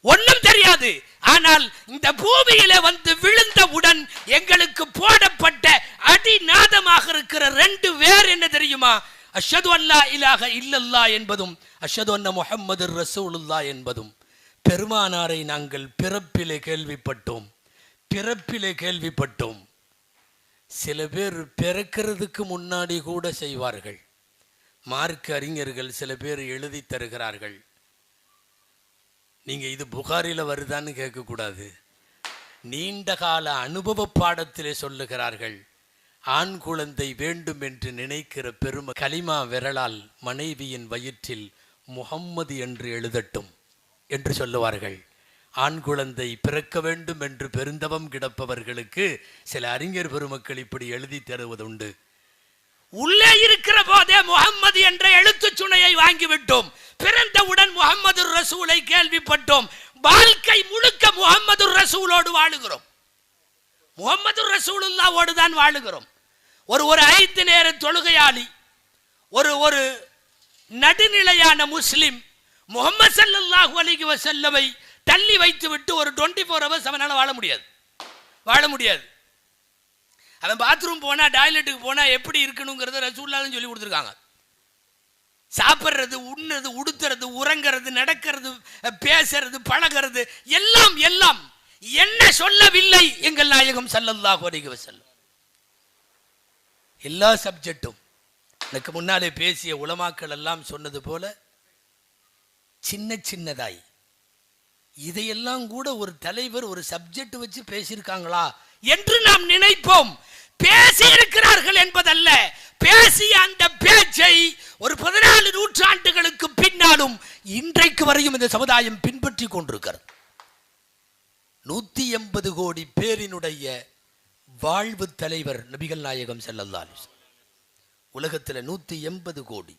ஒன்றும் தெரியாது. ஆனால் இந்த பூமியில வந்து விழுந்தவுடன் எங்களுக்கு போடப்பட்ட அடிநாதமாக இருக்கிற 2 வேர் என்ன தெரியுமா? அஷ்ஹது அல்லா இலாஹ இல்லல்லாஹ் என்பதும் அஷ்ஹது அன்ன முஹம்மதுர் ரசூலுல்லாஹ் என்பதும். பெருமானாரை நாங்கள் பிறப்பிலே கேள்விப்பட்டோம், பிறப்பிலே கேள்விப்பட்டோம். சில பேர் பிறக்கிறதுக்கு முன்னாடி கூட செய்வார்கள். மார்க்க அறிஞர்கள் சில பேர் எழுதி தருகிறார்கள். நீங்க இது புகாரில வருதான்னு கேட்கக்கூடாது, நீண்ட கால அனுபவ பாடத்திலே சொல்லுகிறார்கள். ஆண் குழந்தை வேண்டும் என்று நினைக்கிற பெருமை கலிமா விரலால் மனைவியின் வயிற்றில் முஹம்மது என்று எழுதட்டும் என்று சொல்லுவார்கள். ஆண் குழந்தை பிறக்க வேண்டும் என்று பெருந்தவம் கிடப்பவர்களுக்கு சில அறிஞர் பெருமக்கள் இப்படி எழுதி தருவதுண்டு. உள்ளே இருக்கிற போதே முஹம்மது என்ற எழுத்து சுனையை வாங்கிவிட்டோம். பிறந்தவுடன் முஹம்மது ரசூலை கேள்விப்பட்டோம். வாழ்க்கை முழுக்க முஹம்மது ரசூலோடு வாழுகிறோம், முஹம்மது ரசூலுல்லாஹ்வோடு தான் வாழுகிறோம். ஒரு 5 நேர தொழுகையாளி, ஒரு நடுநிலையான முஸ்லிம் முஹம்மது ஸல்லல்லாஹு அலைஹி வஸல்லமை தள்ளி வைத்து விட்டு ஒரு 24 ஹவர்ஸ் அவனால வாழ முடியாது. அவன் பாத்ரூம் போனா டாய்லெட்டுக்கு போனா எப்படி இருக்கணுங்கிறத ரசூலுல்லாஹ் சொல்லி கொடுத்துருக்காங்க. சாப்பிட்றது, உண்ணுறது, உடுத்துறது, உறங்கிறது, நடக்கிறது, பேசுறது, பழகிறது எல்லாம் எல்லாம் என்ன சொல்லவில்லை எங்கள் நாயகம் ஸல்லல்லாஹு அலைஹி வஸல்லம். எல்லா சப்ஜெக்டும் எனக்கு முன்னாலே பேசிய உலமாக்கள் எல்லாம் சொன்னது போல சின்ன சின்னதாய் இதையெல்லாம் கூட ஒரு தலைவர் ஒரு சப்ஜெக்ட் வச்சு பேசியிருக்காங்களா என்று நாம் நினைப்போம். பேசி இருக்கிறார்கள் என்பதல்ல, பேசிய அந்த பேச்சை ஒரு 14 நூற்றாண்டுகளுக்கு பின்னாலும் இன்றைக்கு வரையும் இந்த சமுதாயம் பின்பற்றி கொண்டிருக்கிறது. 180 கோடி பேரினுடைய வாழ்வு தலைவர் நபிகள் நாயகம் ஸல்லல்லாஹு அலைஹி வஸல்லம். உலகத்தில் 180 கோடி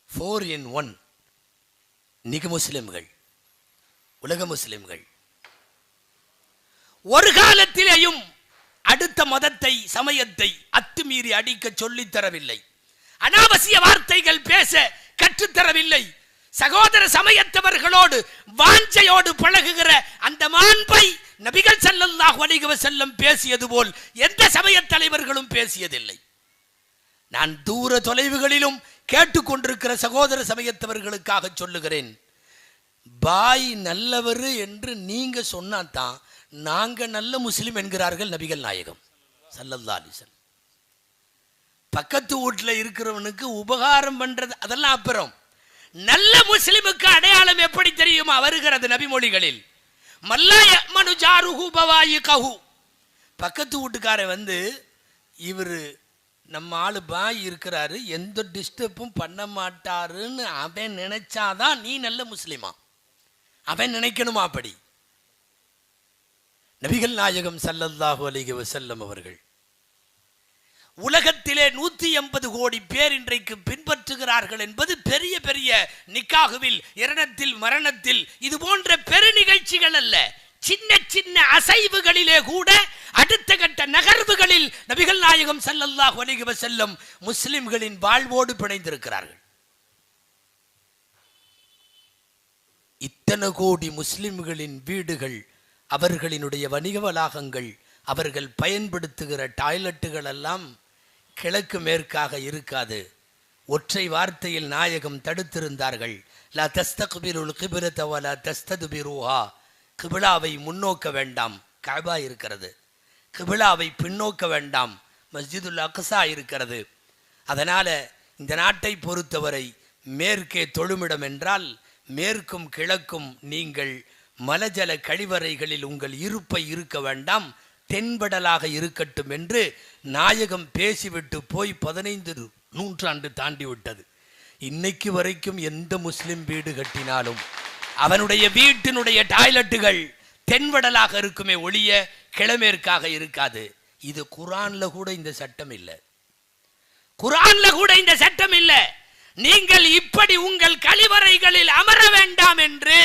4 in 1 நிக முஸ்லிம்கள், உலக முஸ்லிம்கள். ஒரு காலத்திலேயும் அடுத்த மதத்தை சமயத்தை அத்துமீறி அடிக்க சொல்லித் தரவில்லை, அனாவசிய வார்த்தைகள் பேச கற்றுத்தரவில்லை. சகோதர சமயத்தவர்களோடு வாஞ்சையோடு பழகுகிற அந்த மாண்பை நபிகள் ஸல்லல்லாஹு அலைஹி வஸல்லம் பேசியது போல் எந்த சமய தலைவர்களும் பேசியதில்லை. நான் தூர தொலைவுகளிலும் கேட்டுக்கொண்டிருக்கிற சகோதர சமயத்தவர்களுக்காக சொல்லுகிறேன், பாய் நல்லவர் என்று நீங்க சொன்னாதான் நாங்க நல்ல முஸ்லிம் என்கிறார்கள் நபிகள் நாயகம் ஸல்லல்லாஹு அலைஹி வஸல்லம். பக்கத்து வீட்டில் இருக்கிறவனுக்கு உபகாரம் பண்றது அதெல்லாம் அப்புறம். நல்ல முஸ்லிமுக்கு அடையாளம் எப்படி தெரியுமா வருகிறது நபிமொழிகளில்? மல்லாயமனு ஜாருஹு பவாயிகஹு. பக்கத்து வீட்டுக்காரன் வந்து இவர் நம்ம ஆளு பாய் இருக்கிறாரு, எந்த டிஸ்டர்பும் பண்ண மாட்டாருன்னு அவன் நினைச்சாதான் நீ நல்ல முஸ்லிமா. அவன் நினைக்கணுமா? அப்படி நபிகள் நாயகம் ஸல்லல்லாஹு அலைஹி வஸல்லம் அவர்கள் உலகத்திலே 180 கோடி பேர் இன்றைக்கு பின்பற்றுகிறார்கள் என்பது பெரிய பெரிய நிக்காகுவில், இரணத்தில், மரணத்தில் இது போன்ற பெரு நிகழ்ச்சிகள் அல்ல. சின்ன சின்ன அசைவுகளிலே கூட அடுத்த கட்ட நகர்வுகளில் நபிகள் நாயகம் ஸல்லல்லாஹு அலைஹி வஸல்லம் முஸ்லிம்களின் வாழ்வோடு பிணைந்திருக்கிறார்கள். இத்தனை கோடி முஸ்லிம்களின் வீடுகள், அவர்களினுடைய வணிக வளாகங்கள், அவர்கள் பயன்படுத்துகிற டாய்லெட்டுகள் எல்லாம் கிழக்கு மேற்காக இருக்காது. ஒற்றை வார்த்தையில் நாயகம் தடுத்திருந்தார்கள். லா தஸ்தக்பிலுல் கிப்லத வலா தஸ்தத்பிருஹா. கிபிலாவை முன்னோக்க வேண்டாம், கஅபா இருக்கிறது. கிபிலாவை பின்னோக்க வேண்டாம், மஸ்ஜிதுல் அக்ஸா இருக்கிறது. அதனால இந்த நாட்டை பொறுத்தவரை மேற்கே தொழுமிடம் என்றால் மேற்கும் கிழக்கும் நீங்கள் மலஜல கழிவறைகளில் உங்கள் இருப்பை இருக்க வேண்டாம், தென்படலாக இருக்கட்டும் என்று நாயகம் பேசிவிட்டு போய் 15 நூற்றாண்டு தாண்டி விட்டது. இன்னைக்கு வரைக்கும் எந்த முஸ்லிம் வீடு கட்டினாலும் அவனுடைய வீட்டினுடைய டாய்லெட்டுகள் தென்படலாக இருக்குமே ஒழிய கிழமேற்காக இருக்காது. இது குர்ஆன்ல கூட இந்த சட்டம் இல்லை. குர்ஆன்ல கூட இந்த சட்டம் இல்லை. நீங்கள் இப்படி உங்கள் கழிவறைகளில் அமர வேண்டாம் என்று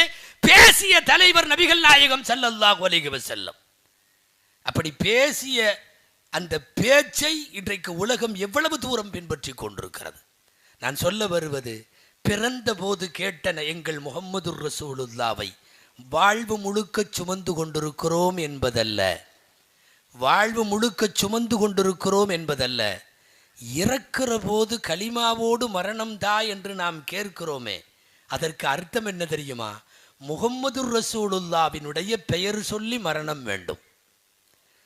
பேசிய தலைவர் நபிகள் நாயகம் ஸல்லல்லாஹு அலைஹி வஸல்லம். அப்படி பேசிய அந்த பேச்சை இன்றைக்கு உலகம் எவ்வளவு தூரம் பின்பற்றி கொண்டிருக்கிறது. நான் சொல்ல வருவது, பிறந்த போது கேட்டன எங்கள் முஹம்மது ரசூலுல்லாவை வாழ்வு முழுக்க சுமந்து கொண்டிருக்கிறோம் என்பதல்ல, வாழ்வு முழுக்க சுமந்து கொண்டிருக்கிறோம் என்பதல்ல, இறக்கிற போது கலிமாவோடு மரணம் தா என்று நாம் கேட்கிறோமே, அதற்கு அர்த்தம் என்ன தெரியுமா? முஹம்மது ரசூலுல்லாவினுடைய பெயர் சொல்லி மரணம் வேண்டும்.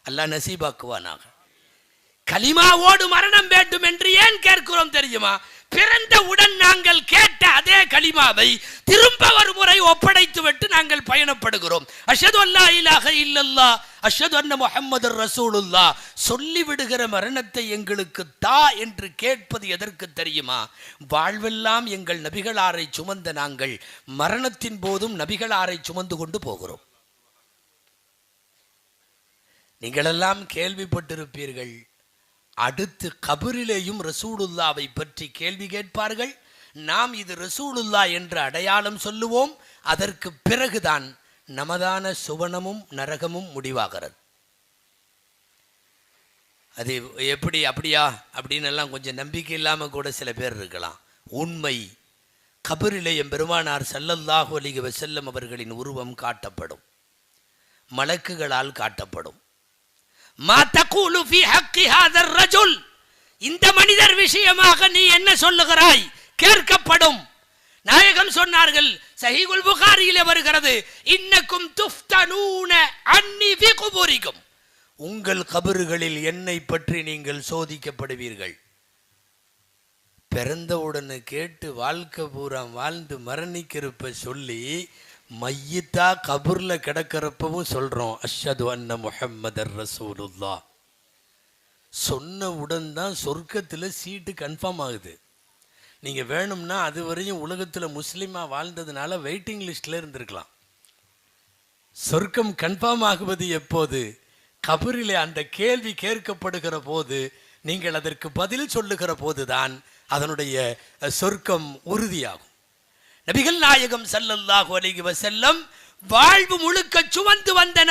அல்லாஹ் நசீபாக்குவானாக. கலிமாவோடு மரணம் வேண்டும் என்று ஏன் கேட்கிறோம் தெரியுமா? பிறந்தவுடன் நாங்கள் கேட்ட அதே கலிமாவை திரும்ப ஒரு முறை ஒப்படைத்து விட்டு நாங்கள் பயணப்படுகிறோம். அஷ்ஹது அல்லா இலாஹ இல்லல்லாஹ் அஷ்ஹது அன்ன முஹம்மதுர் ரசூலுல்லாஹ் சொல்லிவிடுகிற மரணத்தை எங்களுக்கு தா என்று கேட்பது எதற்கு தெரியுமா? வாழ்வெல்லாம் எங்கள் நபிகளாரை சுமந்த நாங்கள் மரணத்தின் போதும் நபிகளாரை சுமந்து கொண்டு போகிறோம். நீங்களெல்லாம் கேள்விப்பட்டிருப்பீர்கள், அடுத்து கபரிலேயும் ரசூலுல்லாவை பற்றி கேள்வி கேட்பார்கள். நாம் இது ரசூலுல்லா என்று அடையாளம் சொல்லுவோம். அதற்கு பிறகுதான் நமதான சுவனமும் நரகமும் முடிவாகிறது. அது எப்படி அப்படியா அப்படின்னு எல்லாம் கொஞ்சம் நம்பிக்கை இல்லாம கூட சில பேர் இருக்கலாம். உண்மை, கபரிலே எம்பெருமானார் ஸல்லல்லாஹு அலைஹி வஸல்லம் அவர்களின் உருவம் காட்டப்படும், மலக்குகளால் காட்டப்படும். மா தகூலு ஃபீ ஹக்கி ஹாதர் ரஜுல், இந்த மனிதர் விஷயமாக நீ என்ன சொல்லுகிறாய் கேட்கப்படும். நாயகம் சொன்னார்கள், சஹீஹுல் புகாரியிலே வருகிறது, இன்னக்கும் துஃப்தனூன அன்னி ஃபீ குபூரிக்கும், உங்கள் கபறுகளில் என்னை பற்றி நீங்கள் சோதிக்கப்படுவீர்கள். பிறந்தவுடனே கேட்டு வாழ்க்கை பூரா வாழ்ந்து மரணிக்கிறப்ப சொல்லி மையத்தா கபூர்ல கிடக்கிறப்பவும் சொல்றோம் அஷ்ஹது அன்ன முஹம்மதர் ரசூலுல்லாஹ். சொன்னவுடன் தான் சொர்க்கத்தில் சீட்டு கன்ஃபார்ம் ஆகுது. நீங்கள் வேணும்னா அது வரையும் உலகத்தில் முஸ்லீமாக வாழ்ந்ததுனால வெயிட்டிங் லிஸ்டில் இருந்திருக்கலாம். சொர்க்கம் கன்ஃபார்ம் ஆகுவது எப்போது? கபரிலே அந்த கேள்வி கேட்கப்படுகிற போது, நீங்கள் அதற்கு பதில் சொல்லுகிற போதுதான் அதனுடைய சொர்க்கம் உறுதியாகும். நபிகள் நாயகம் ஸல்லல்லாஹு அலைஹி வஸல்லம் வாழ்வு முழுக்க சுமந்து வந்த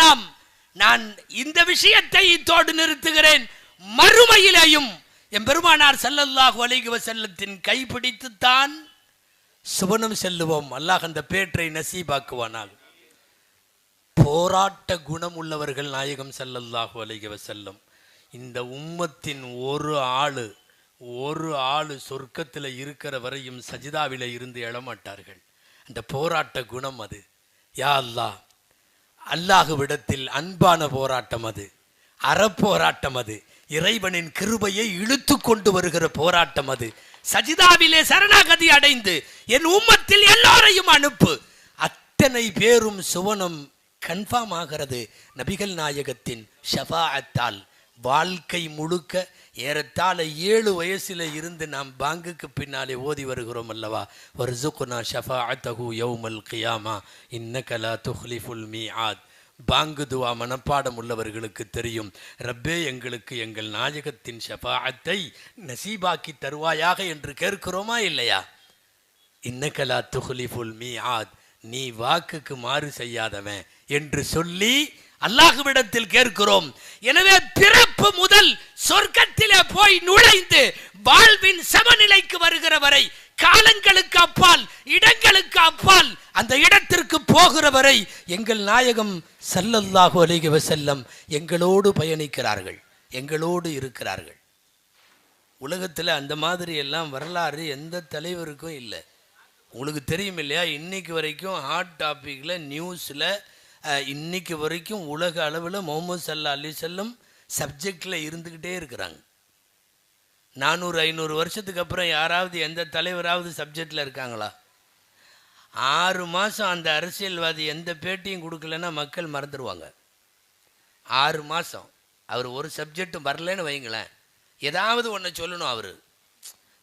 நான் இந்த விஷயத்தை இத்தோடு நிறுத்துகிறேன். மறுமையிலேயும் எம்பெருமானார் ஸல்லல்லாஹு அலைஹி வஸல்லத்தின் கைப்பிடித்துத்தான் சுவனம் செல்லுவோம். அல்லாஹ் அந்த பேற்றை நசீபாக்குவானாக. போராட்ட குணம் உள்ளவர்கள் நாயகம் ஸல்லல்லாஹு அலைஹி வஸல்லம். இந்த உம்மத்தின் ஒரு ஆளு சொர்க்கத்தில் இருக்கிற வரையும் சஜிதாவில இருந்து எழமாட்டார்கள். அந்த போராட்ட குணம் அது. யா அல்லாஹ், அல்லாஹுவிடத்தில் அன்பான போராட்டம் அது, அறப்போராட்டம் அது, இறைவனின் கிருபையை இழுத்து கொண்டு வருகிற போராட்டம் அது. சஜிதாவிலே சரணாகதி அடைந்து என் உம்மத்தில் எல்லாரையும் அனுப்பு, அத்தனை பேரும் சுவனம் கன்ஃபார்ம் ஆகிறது நபிகள் நாயகத்தின் ஷஃபாஅத்தால். வாழ்க்கை முழுக்க ஏறத்தாழ 7 வயசில் இருந்து நாம் பாங்குக்கு பின்னாலே ஓதி வருகிறோம் அல்லவா, வர்சுக்னா ஷஃபாஅத்தஹு யௌமல் கியாமா இன்னக லா துக்லிஃபுல் மீஆத். பாங்கு துவா மனப்பாடம் உள்ளவர்களுக்கு தெரியும். ரப்பே, எங்களுக்கு எங்கள் நாயகத்தின் ஷஃபாஅத்தை நசீபாக்கி தருவாயாக என்று கேட்கிறோமா இல்லையா? இன்னக லா துக்லிஃபுல் மீஆத், நீ வாக்குக்கு மாறு செய்யாதவன் என்று சொல்லி அல்லாஹ்விடத்தில் கேட்கிறோம். எனவே பிறப்பு முதல் சொர்க்கத்திலே போய் நுழைந்து வாழ்வின் சமநிலைக்கு வருகிற வரை, காலங்களுக்கு அப்பால் இடங்களுக்கு அப்பால் அந்த இடத்திற்கு போகிற வரை எங்கள் நாயகம் ஸல்லல்லாஹு அலைஹி வஸல்லம் எங்களோடு பயணிக்கிறார்கள், எங்களோடு இருக்கிறார்கள். உலகத்தில் அந்த மாதிரி எல்லாம் வரலாறு எந்த தலைவருக்கும் இல்லை. உங்களுக்கு தெரியும் இல்லையா, இன்னைக்கு வரைக்கும் ஹாட் டாப்பிக்கில் நியூஸில் இன்னைக்கு வரைக்கும் உலக அளவில் முஹம்மது ஸல்லல்லாஹு அலைஹி வஸல்லம் சப்ஜெக்டில் இருந்துக்கிட்டே இருக்கிறாங்க. 400-500 வருஷத்துக்கு அப்புறம் யாராவது எந்த தலைவராவது சப்ஜெக்டில் இருக்காங்களா? 6 மாதம் அந்த அரசியல்வாதி எந்த பேட்டியும் கொடுக்கலன்னா மக்கள் மறந்துடுவாங்க. 6 மாதம் அவர் ஒரு சப்ஜெக்டும் வரலன்னு வைங்களேன், ஏதாவது ஒன்று சொல்லணும். அவர்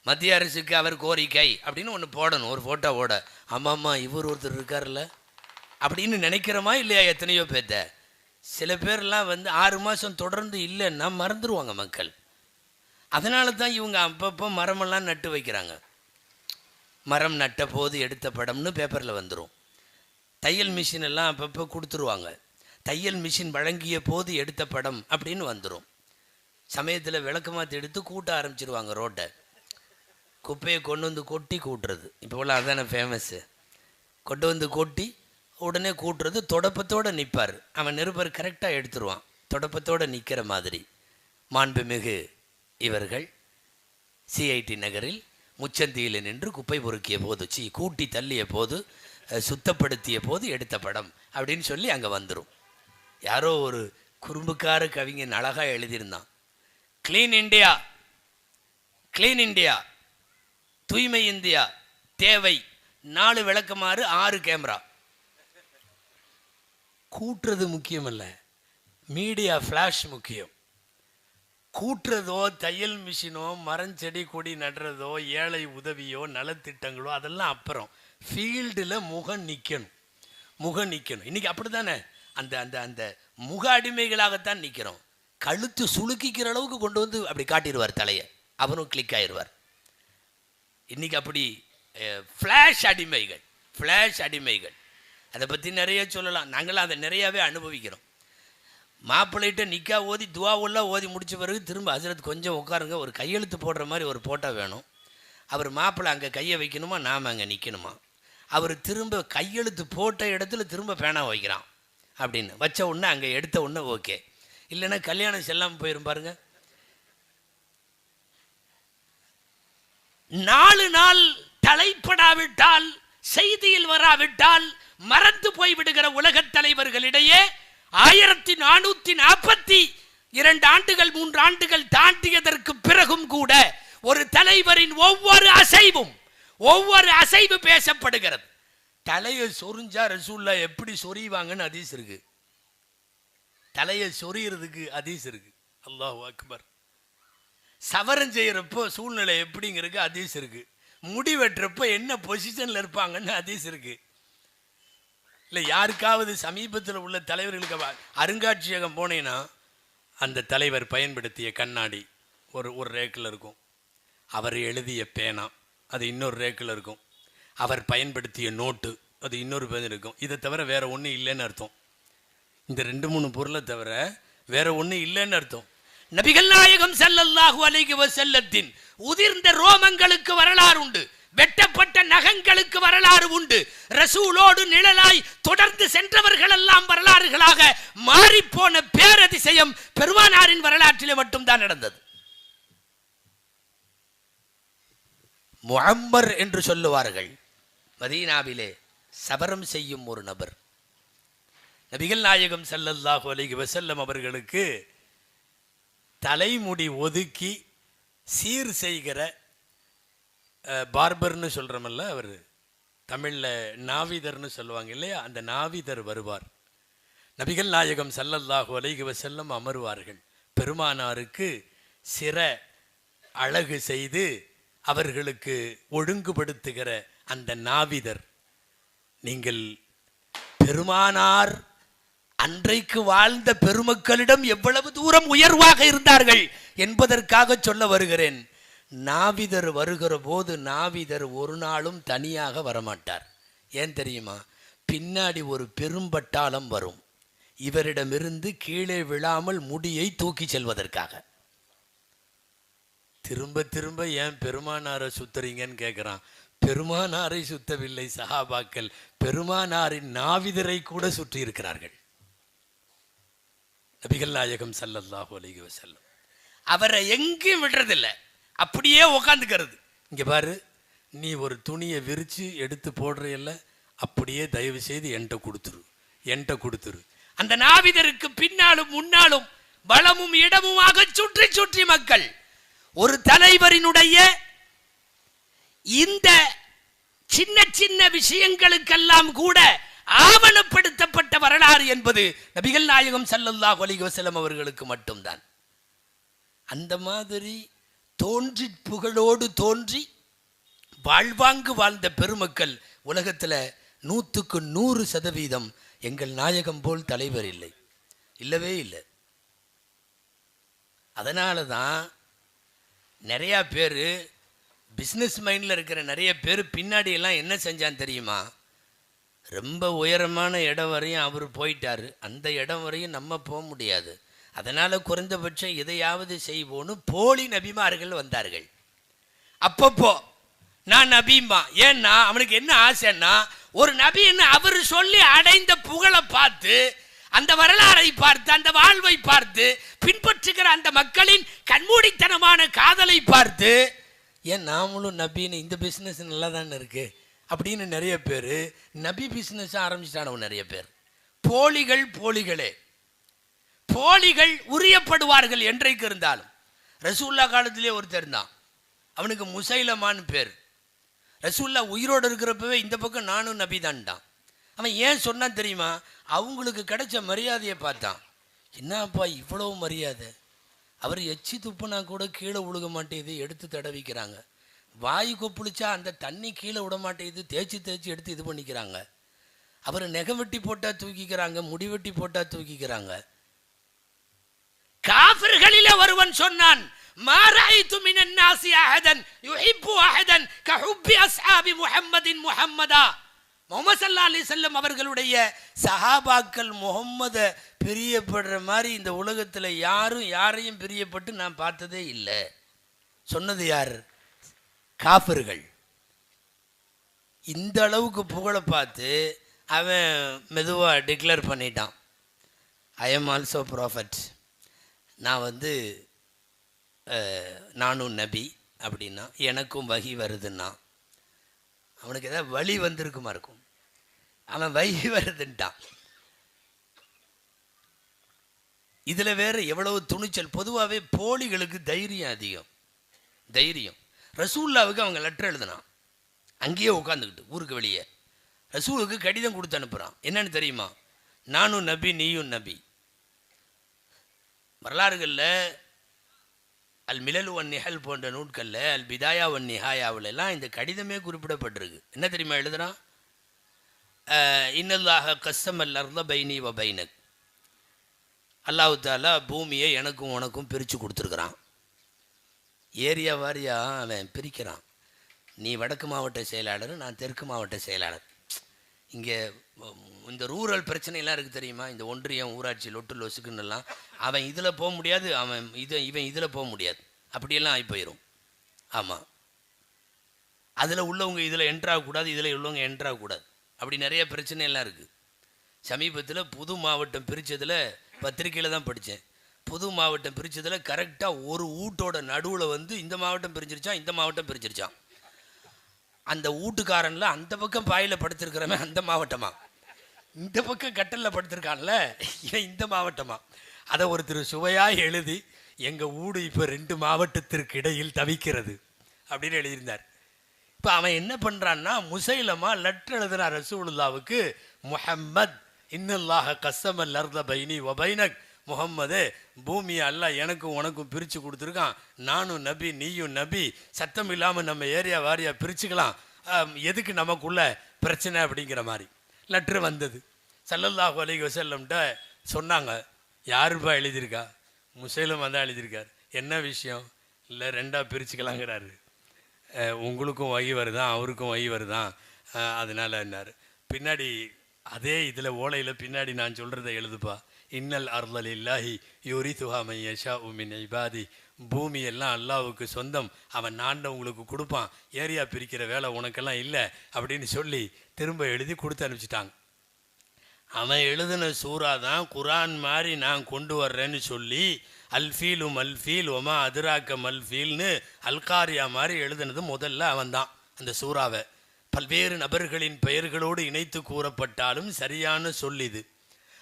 மத்திய அரசுக்கு அவர் கோரிக்கை அப்படின்னு ஒன்று போடணும், ஒரு ஃபோட்டோவோட. ஆமாம்மா, இவர் ஒருத்தர் இருக்கார்ல அப்படின்னு நினைக்கிறோமா இல்லையா? எத்தனையோ பேர்த்த சில பேர்லாம் 6 மாதம் தொடர்ந்து இல்லைன்னா மறந்துடுவாங்க மக்கள். அதனால தான் இவங்க அப்பப்போ மரமெல்லாம் நட்டு வைக்கிறாங்க. மரம் நட்ட போது எடுத்த படம்னு பேப்பரில் வந்துடும். தையல் மிஷின் எல்லாம் அப்பப்போ கொடுத்துருவாங்க. தையல் மிஷின் வழங்கிய போது எடுத்த படம் அப்படின்னு வந்துடும். சமயத்தில் விளக்கமாற்றி எடுத்து கூட்ட ஆரம்பிச்சிருவாங்க ரோட்டை. குப்பையை கொண்டு வந்து கொட்டி கூட்டுறது இப்போலாம் அதானே ஃபேமஸ்ஸு. கொண்டு வந்து கொட்டி உடனே கூட்டுறது. தொடப்பத்தோடு நிற்பார் அவன், நிருபர் கரெக்டாக எடுத்துருவான். தொடப்பத்தோடு நிற்கிற மாதிரி மாண்புமிகு இவர்கள் சிஐடி நகரில் முச்சந்தியில் நின்று குப்பை பொறுக்கிய போது, கூட்டி தள்ளிய போது, சுத்தப்படுத்திய போது எடுத்த படம் அப்படின்னு சொல்லி அங்கே வந்துடும். யாரோ ஒரு குறும்புக்கார கவிஞன் அழகாக எழுதியிருந்தான், கிளீன் இண்டியா, கிளீன் இண்டியா, தூய்மை இந்தியா தேவை, 4 விளக்கமாறு 6 கேமரா. கூட்டுறது முக்கியம் அல்ல, மீடியா ஃப்ளாஷ் முக்கியம். கூட்டுறதோ தையல் மிஷினோ மரஞ்செடி கொடி நடுறதோ ஏழை உதவியோ நலத்திட்டங்களோ அதெல்லாம் அப்புறம். ஃபீல்டில் முகம் நிற்கணும். இன்றைக்கி அப்படி தானே, அந்த அந்த அந்த முக அடிமைகளாகத்தான் நிற்கிறோம். கழுத்து சுளுக்கிக்கிற அளவுக்கு கொண்டு வந்து அப்படி காட்டிடுவார் தலையை, அவரும் கிளிக் ஆயிடுவார். இன்றைக்கி அப்படி ஃப்ளாஷ் அடிமைகள். அதை பற்றி நிறைய சொல்லலாம். நாங்களாம் அதை நிறையாவே அனுபவிக்கிறோம். மாப்பிள்ளைகிட்ட நிக்கா ஓதி துவாவெல்லாம் ஓதி முடித்த பிறகு திரும்ப ஹசரத் கொஞ்சம் உட்காருங்க, ஒரு கையெழுத்து போடுற மாதிரி ஒரு போட்டோ வேணும். அவர் மாப்பிள்ளை அங்கே கையை வைக்கணுமா, நாம் அங்கே நிற்கணுமா. அவர் திரும்ப கையெழுத்து போட்ட இடத்துல திரும்ப பேனா வைக்கிறான் அப்படின்னு வச்ச உடனே அங்கே எடுத்த உடனே ஓகே. இல்லைன்னா கல்யாணம் செல்லாமல் போயிரும் பாருங்க. 4 நாள் தலைப்படாவிட்டால், செய்தியில் வராவிட்டால் மறந்து போய்விடுகிற உலகத் தலைவர்களிடையே 1442 ஆண்டுகள் 3 ஆண்டுகள் தாண்டியதற்கு பிறகும் கூட ஒரு தலைவரின் ஒவ்வொரு அசைவு பேசப்படுகிறது. தலையை சொரிஞ்சா ரசூல்லா எப்படி சொறிவாங்கன்னு ஹதீஸ் இருக்கு. தலையை சொறியறதுக்கு ஹதீஸ் இருக்கு. அல்லாஹு அக்பர். சவரம் செய்யறப்போ சூழ்நிலை எப்படிங்கிறதுக்கு ஹதீஸ் இருக்கு. முடி வெட்டுறப்போ என்ன பொசிஷன்ல இருப்பாங்கன்னு ஹதீஸ் இருக்கு. இல்லை யாருக்காவது சமீபத்தில் உள்ள தலைவர்களுக்கு அருங்காட்சியகம் போனேன்னா அந்த தலைவர் பயன்படுத்திய கண்ணாடி ஒரு ரேக்கில் இருக்கும். அவர் எழுதிய பேனா அது இன்னொரு ரேக்கில் இருக்கும். அவர் பயன்படுத்திய நோட்டு அது இன்னொரு பேர் இருக்கும். இதை தவிர வேற ஒன்றும் இல்லைன்னு அர்த்தம். இந்த 2-3 பொருளை தவிர வேற ஒன்றும் இல்லைன்னு அர்த்தம். நபிகள் நாயகம் ஸல்லல்லாஹு அலைஹி வஸல்லத்தின் உதிர்ந்த ரோமங்களுக்கு வரலாறு உண்டு, வெட்டப்பட்ட நகங்களுக்கு வரலாறு உண்டு. ரசூலோடு நிழலாய் தொடர்ந்து சென்றவர்கள் எல்லாம் வரலாறுகளாக மாறிப்போன பேரதிசயம் பெருமானாரின் வரலாற்றிலே மட்டும்தான் நடந்தது. முஅம்மர் என்று சொல்லுவார்கள். மதீனாவிலே சபரம் செய்யும் ஒரு நபர். நபிகள் நாயகம் ஸல்லல்லாஹு அலைஹி வஸல்லம் அவர்களுக்கு தலைமுடி ஒதுக்கி சீர் செய்கிற பார்பர்னு சொல்கிறோமல்ல, அவர் தமிழில் நாவிதர்னு சொல்லுவாங்க இல்லையா, அந்த நாவிதர் வருவார். நபிகள் நாயகம் ஸல்லல்லாஹு அலைஹி வஸல்லம் அமருவார்கள். பெருமானாருக்கு சிர அழகு செய்து அவர்களுக்கு ஒழுங்குபடுத்துகிற அந்த நாவிதர், நீங்கள் பெருமானார் அன்றைக்கு வாழ்ந்த பெருமக்களிடம் எவ்வளவு தூரம் உயர்வாக இருந்தார்கள் என்பதற்காக சொல்ல வருகிறேன். நாவிதர் வருகிற போது நாவிதர் ஒரு நாளும் தனியாக வரமாட்டார். ஏன் தெரியுமா? பின்னாடி ஒரு பெரும்பட்டாளம் வரும், இவரிடமிருந்து கீழே விழாமல் முடியை தூக்கி செல்வதற்காக. திரும்ப திரும்ப ஏன் பெருமானாரை சுத்துறீங்கன்னு கேட்குறான். பெருமானாரை சுத்தவில்லை சஹாபாக்கள், பெருமானாரின் நாவிதரை கூட சுற்றி இருக்கிறார்கள். நபிகள் நாயகம் ஸல்லல்லாஹு அலைஹி வஸல்லம் அவரை எங்கேயும் விடுறதில்லை, அப்படியே உக்காந்துக்கிறது. இங்கே பாரு, நீ ஒரு துணியை விரித்து எடுத்து போடுறையில்ல, அப்படியே தயவு செய்து என்கிட்ட கொடுத்துரு. அந்த நாவிதருக்கு பின்னாலும் முன்னாலும் வலமும் இடமுமாக சுற்றி சுற்றி மக்கள். ஒரு தலைவரினுடைய இந்த சின்ன சின்ன விஷயங்களுக்கெல்லாம் கூட ஆவணப்படுத்தப்பட்ட வரலாறு என்பது நபிகள் நாயகம் ஸல்லல்லாஹு அலைஹி வஸல்லம் அவர்களுக்கு மட்டும்தான். அந்த மாதிரி தோன்றி புகழோடு தோன்றி வாழ்வாங்கு வாழ்ந்த பெருமக்கள் உலகத்தில் 100% எங்கள் நாயகம் போல் தலைவர் இல்லை, இல்லவே இல்லை. அதனால தான் நிறையா பேர் பிஸ்னஸ் மைண்டில் இருக்கிற நிறைய பேர் பின்னாடி எல்லாம் என்ன செஞ்சான்னு தெரியுமா? ரொம்ப உயரமான இடம் வரையும் அவர் போயிட்டார், அந்த இடம் வரையும் நம்ம போக முடியாது, அதனால் குறைந்தபட்சம் எதையாவது செய்வோன்னு போலி நபிமார்கள் வந்தார்கள். அப்பப்போ நான் நபிமா, ஏன்னா அவனுக்கு என்ன ஆசைன்னா ஒரு நபின்னு அவர் சொல்லி அடைந்த புகழை பார்த்து, அந்த வரலாறை பார்த்து, அந்த வாழ்வை பார்த்து, பின்பற்றுகிற அந்த மக்களின் கண்மூடித்தனமான காதலை பார்த்து, ஏன் நாமளும் நபின்னு இந்த பிஸ்னஸ் நல்லா தானே இருக்கு அப்படின்னு நிறைய பேர் நபி பிஸ்னஸ் ஆரம்பிச்சிட்டானவங்க நிறைய பேர். போலிகள் உரியப்படுவார்கள் என்றைக்கு இருந்தாலும். ரசூல்லா காலத்திலே ஒருத்தர் இருந்தான், அவனுக்கு முசைலமான்னு பேர். ரசூல்லா உயிரோடு இருக்கிறப்பவே இந்த பக்கம் நானும் நபி தான்ட்டான். அவன் ஏன் சொன்னான் தெரியுமா? அவங்களுக்கு கிடைச்ச மரியாதையை பார்த்தான். என்னப்பா இவ்வளவு மரியாதை, அவர் எச்சி துப்புனா கூட கீழே விழுக மாட்டேது, எடுத்து தடவிக்கிறாங்க. வாயு கொப்புளிச்சா அந்த தண்ணி கீழே விட மாட்டேது, தேய்ச்சி எடுத்து இது பண்ணிக்கிறாங்க. அவர் நெகை வெட்டி போட்டால் தூக்கிக்கிறாங்க, முடி வெட்டி போட்டால் தூக்கிக்கிறாங்க. காஃபிர்களிலே ஒருவன் சொன்னான், மா ரஅய்து மினன் நாஸி அஹதன் யுஹிப்பு அஹதன் கஹுப்பி அஸ்ஹாபி முஹம்மதின் முஹம்மதா. முஹம்மது ஸல்லல்லாஹு அலைஹி வஸல்லம் அவர்களுடைய சஹாபாக்கள் முஹம்மதை பிரியப்படுற மாதிரி இந்த உலகத்தில் யாரையும் பிரியப்பட்டு நான் பார்த்ததே இல்லை. சொன்னது யார்? காஃபிர்கள். இந்த அளவுக்கு புகழை பார்த்து அவன் மெதுவாக டிக்ளேர் பண்ணிட்டான், ஐ எம் ஆல்சோ ப்ராஃபட், நான் வந்து நானும் நபி அப்படின்னா எனக்கும் வகி வருதுன்னா அவனுக்கு ஏதாவது வழி வந்திருக்குமா இருக்கும். அவன் வகி வருதுன்ட்டான். இதில் வேறு எவ்வளவு துணிச்சல். பொதுவாகவே போலிகளுக்கு தைரியம் அதிகம். தைரியம். ரசூல்லாவுக்கு அவங்க லெட்டர் எழுதினான் அங்கேயே உட்காந்துக்கிட்டு ஊருக்கு வெளியே. ரசூலுக்கு கடிதம் கொடுத்து அனுப்புகிறான். என்னன்னு தெரியுமா? நானும் நபி நீயும் நபி. வரலாறுகளில் அல் மிலல் ஒன் நிஹல் போன்ற நூட்களில் அல் பிதாயா ஒன் நிஹாயாவிலெல்லாம் இந்த கடிதமே குறிப்பிடப்பட்டிருக்கு. என்ன தெரியுமா எழுதுறான்? இன்னல்லாஹ கஸ்ஸமல் அர்த பைனி வ பைனக். அல்லாஹ் தஆலா பூமியை எனக்கும் உனக்கும் பிரித்து கொடுத்துருக்குறான். ஏரியா வாரியா அவன் பிரிக்கிறான். நீ வடக்கு மாவட்ட செயலாளர், நான் தெற்கு மாவட்ட செயலாளர். இங்கே இந்த ரூரல் பிரச்சனைலாம் இருக்குது தெரியுமா? இந்த ஒன்றியம் ஊராட்சி லொட்டு லொசுக்குன்னெல்லாம் அவன் இதில் போக முடியாது, இவன் இதில் போக முடியாது, அப்படியெல்லாம் ஆகி போயிடும். ஆமாம், அதில் உள்ளவங்க இதில் என்ட்ராகக்கூடாது, இதில் உள்ளவங்க என்ட்ராகக்கூடாது, அப்படி நிறைய பிரச்சனையெல்லாம் இருக்குது. சமீபத்தில் புது மாவட்டம் பிரித்ததில் பத்திரிக்கையில் தான் படித்தேன். புது மாவட்டம் பிரித்ததில் கரெக்டாக ஒரு வீட்டோட நடுவில் வந்து இந்த மாவட்டம் பிரிஞ்சிருச்சான், இந்த மாவட்டம் பிரிஞ்சிருச்சான். அந்த வீட்டுக்காரன்ல அந்த பக்கம் பாயில் படுத்திருக்கிறவன் அந்த மாவட்டமா, இந்த பக்கம் கட்டலில் படுத்திருக்கான்ல இவன் இந்த மாவட்டமா. அதை ஒருத்தர் சுவையாக எழுதி எங்கள் வீடு இப்போ 2 மாவட்டத்திற்கு இடையில் தவிக்கிறது அப்படின்னு எழுதியிருந்தார். இப்போ அவன் என்ன பண்ணுறான்னா முசைலமா லெட்டர் எழுதுனான் ரசூலுல்லாவுக்கு. முஹம்மத் இன்னல்லாஹ கஸ்ஸமல் அர்த பைனி வ பைனக். முகம்மது, பூமியை அல்லாஹ் எனக்கும் உனக்கும் பிரித்து கொடுத்துருக்கான். நானும் நபி நீயும் நபி. சத்தம் இல்லாமல் நம்ம ஏரியா வாரியாக பிரிச்சுக்கலாம். எதுக்கு நமக்குள்ள பிரச்சனை அப்படிங்கிற மாதிரி லெட்ரு வந்தது. ஸல்லல்லாஹு அலைஹி வஸல்லம்கிட்ட சொன்னாங்க. யாருப்பா எழுதியிருக்கா? முசைலமா தான் எழுதியிருக்கார். என்ன விஷயம்? இல்லை 2ஆக பிரிச்சுக்கலாங்கிறாரு. உங்களுக்கும் வகி வருதான், அவருக்கும் வகி வருதான், அதனால என்னார். பின்னாடி அதே இதில் ஓலையில் பின்னாடி நான் சொல்கிறத எழுதுப்பா. இன்னல் அர்லில்லாஹி யூரிதுஹா மன் யஷாஉ மின் இபாதி. பூமி எல்லாம் அல்லாஹ்வுக்கு சொந்தம், அவன் நாண்டவங்களுக்கு கொடுப்பான், ஏரியா பிரிக்கிற வேலை உனக்கெல்லாம் இல்லை அப்படின்னு சொல்லி திரும்ப எழுதி கொடுத்து அனுப்பிச்சிட்டாங்க. அவன் எழுதின சூறா தான் குரான் மாதிரி நான் கொண்டு வர்றேன்னு சொல்லி அல்ஃபீலு மல்ஃபீல் ஒமா அதிராக்க மல்ஃபீல்னு அல்காரியா மாதிரி எழுதினது முதல்ல அவன் தான். அந்த சூறாவை பல்வேறு நபர்களின் பெயர்களோடு இணைத்து கூறப்பட்டாலும் சரியான சொல்லிது.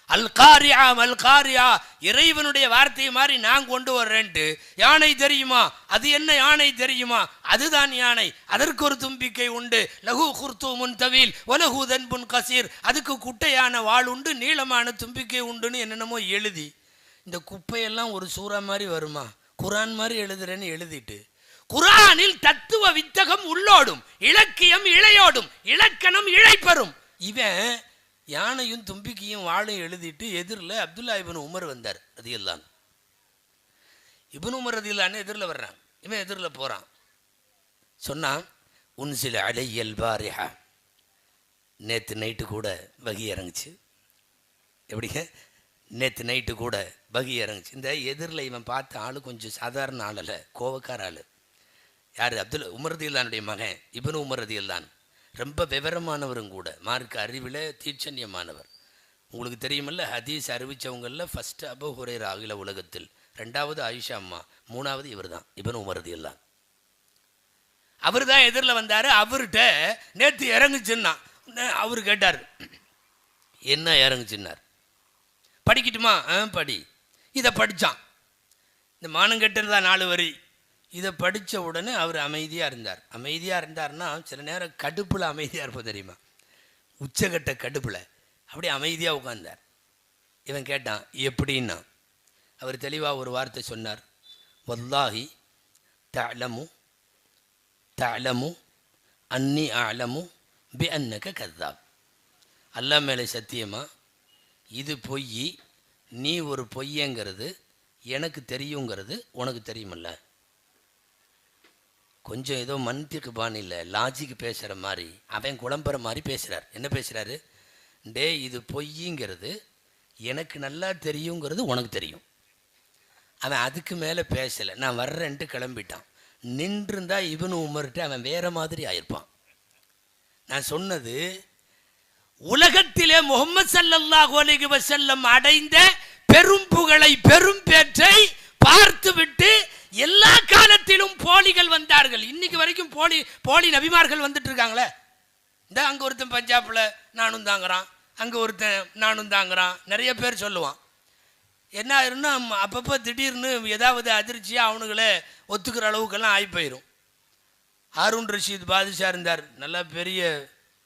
அல்காரியா மல்காரியா, இறைவனுடைய வார்த்தையை மாதிரி நான் கொண்டு வர்றேன்ட்டு. யானை தெரியுமா? அது என்ன யானை தெரியுமா? அதுதான் யானை, அதற்கு ஒரு தும்பிக்கை உண்டு. லகு குர்தூமுன் தவீல் வலகு தன்புன் கசீர். அதுக்கு குட்டையான வாள் உண்டு, நீளமான தும்பிக்கை உண்டுன்னு என்னென்னமோ எழுதி. இந்த குப்பையெல்லாம் ஒரு சூறா மாதிரி வருமா? குரான் மாதிரி எழுதுறேன்னு எழுதிட்டு குரானில் தத்துவ வித்தகம் உள்ளோடும், இலக்கியம் இழையோடும், இலக்கணம் இழைப்பெறும். இவன் யானையும் தும்பிக்கையும் வாழையும் எழுதிட்டு எதிரில் அப்துல்லா இப்னு உமர் வந்தார் ரதியல்லாஹு. இப்னு உமர் ரதியல்லாஹு எதிரில் வர்றான். இவன் எதிரில் போகிறான். சொன்னான், உன்சில அலையல் பாரிஹா. நேற்று நைட்டு கூட வகி இறங்குச்சு. எப்படிங்க? நேற்று நைட்டு கூட வகி இறங்குச்சு. இந்த எதிரில் இவன் பார்த்த ஆள் கொஞ்சம் சாதாரண ஆள் அல்ல, கோவக்கார ஆள். யார்? அப்துல் உமர் ரதியல்லாஹுடைய மகன் இப்னு உமர் ரதியல்லாஹு. ரொம்ப விவரமானவரும் கூட, மார்க்க அறிவில் தீட்சண்யமானவர். உங்களுக்கு தெரியுமில்ல, ஹதீஸ் அறிவித்தவங்களில் ஃபஸ்ட்டு அபூ ஹுரைரா அகில உலகத்தில், 2வது ஆயிஷா அம்மா, 3வது இவர் தான் இப்னு உமர் ரதியல்லாஹு. அவர் தான் எதிரில் வந்தார். அவர்கிட்ட நேற்று இறங்குச்சுன்னா அவர் கேட்டார், என்ன இறங்குச்சுன்னார். படிக்கட்டுமா? படி. இதை படித்தான். இந்த மானங்கெட்டதான் 4 வரி. இதை படித்த உடனே அவர் அமைதியாக இருந்தார். அமைதியாக இருந்தார்னா சில நேரம் கடுப்பில் அமைதியாக இருப்போம் தெரியுமா? உச்சகட்ட கடுப்பில் அப்படியே அமைதியாக உட்கார்ந்தார். இவன் கேட்டான், எப்படின்னா அவர் தெளிவாக ஒரு வார்த்தை சொன்னார். வல்லாஹி தஅலமு தஅலமு அன்னி அஅலமு பி அன்னக கذாப். அல்லாஹ் மேலே சத்தியமா இது பொய், நீ ஒரு பொய்யங்கிறது எனக்கு தெரியுங்கிறது உனக்கு தெரியுமில்ல. கொஞ்சம் ஏதோ மன்திக்கு பாணியில் லாஜிக்கு பேசுகிற மாதிரி அவன் குழம்புற மாதிரி பேசுகிறார். என்ன பேசுகிறாரு? டே, இது பொய்ங்கிறது எனக்கு நல்லா தெரியுங்கிறது உனக்கு தெரியும். அவன் அதுக்கு மேலே பேசலை. நான் வர்றேன்ட்டு கிளம்பிட்டான். நின்றுருந்தா இப்னு உமர்கிட்ட அவன் வேறு மாதிரி ஆயிருப்பான். நான் சொன்னது, உலகத்திலே முஹம்மது ஸல்லல்லாஹு அலைஹி வஸல்லம் அடைந்த பெரும் புகழை, பெரும் பேற்றை பார்த்து விட்டு எல்லா காலத்திலும் போலிகள் வந்தார்கள். இன்னைக்கு வரைக்கும் போலி நபிமார்கள் வந்துட்டு இருக்காங்களே. இந்த அங்க ஒருத்தன் பஞ்சாப்ல நானும் தாங்கிறான், அங்க ஒருத்தன் நானும் தாங்கிறான், நிறைய பேர் சொல்லுவான். என்ன ஆயிருன்னா அப்பப்போ திடீர்னு ஏதாவது அதிர்ச்சியாக அவனுங்களே ஒத்துக்கிற அளவுக்கெல்லாம் ஆகி போயிடும். ஹாரூன் ரஷீத் பாதுஷா இருந்தார், நல்ல பெரிய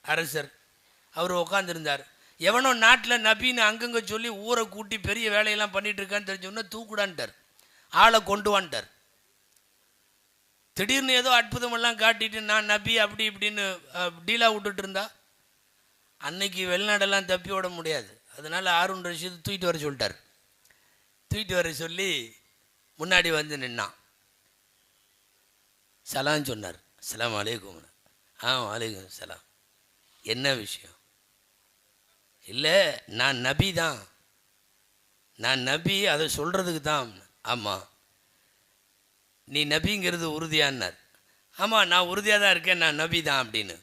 அரசர். அவர் உட்காந்துருந்தார். எவனோ நாட்டில் நபின்னு அங்கங்கே சொல்லி ஊரை கூட்டி பெரிய வேலையெல்லாம் பண்ணிட்டு இருக்கான்னு தெரிஞ்சோன்னா தூக்குடான்ட்டார், ஆளை கொண்டு வான்ட்டார். திடீர்னு ஏதோ அற்புதமெல்லாம் காட்டிட்டு நான் நபி அப்படி இப்படின்னு டீலாக விட்டுட்டு இருந்தா அன்னைக்கு வெளிநாடெல்லாம் தப்பி விட முடியாது. அதனால ஹாரூன் ரஷீத் தூக்கிட்டு வர சொல்லிட்டார். தூக்கிட்டு வர சொல்லி முன்னாடி வந்து நின்னான். சலாம் சொன்னார். அஸ்ஸலாமு அலைக்கும். வலைக்கும் சலாம். என்ன விஷயம்? இல்லை, நான் நபி தான், நான் நபி, அதை சொல்கிறதுக்கு தான். ஆமாம். நீ நபிங்கிறது உறுதியானார். ஆமாம், நான் உறுதியாக தான் இருக்கேன், நான் நபி தான் அப்படின்னு.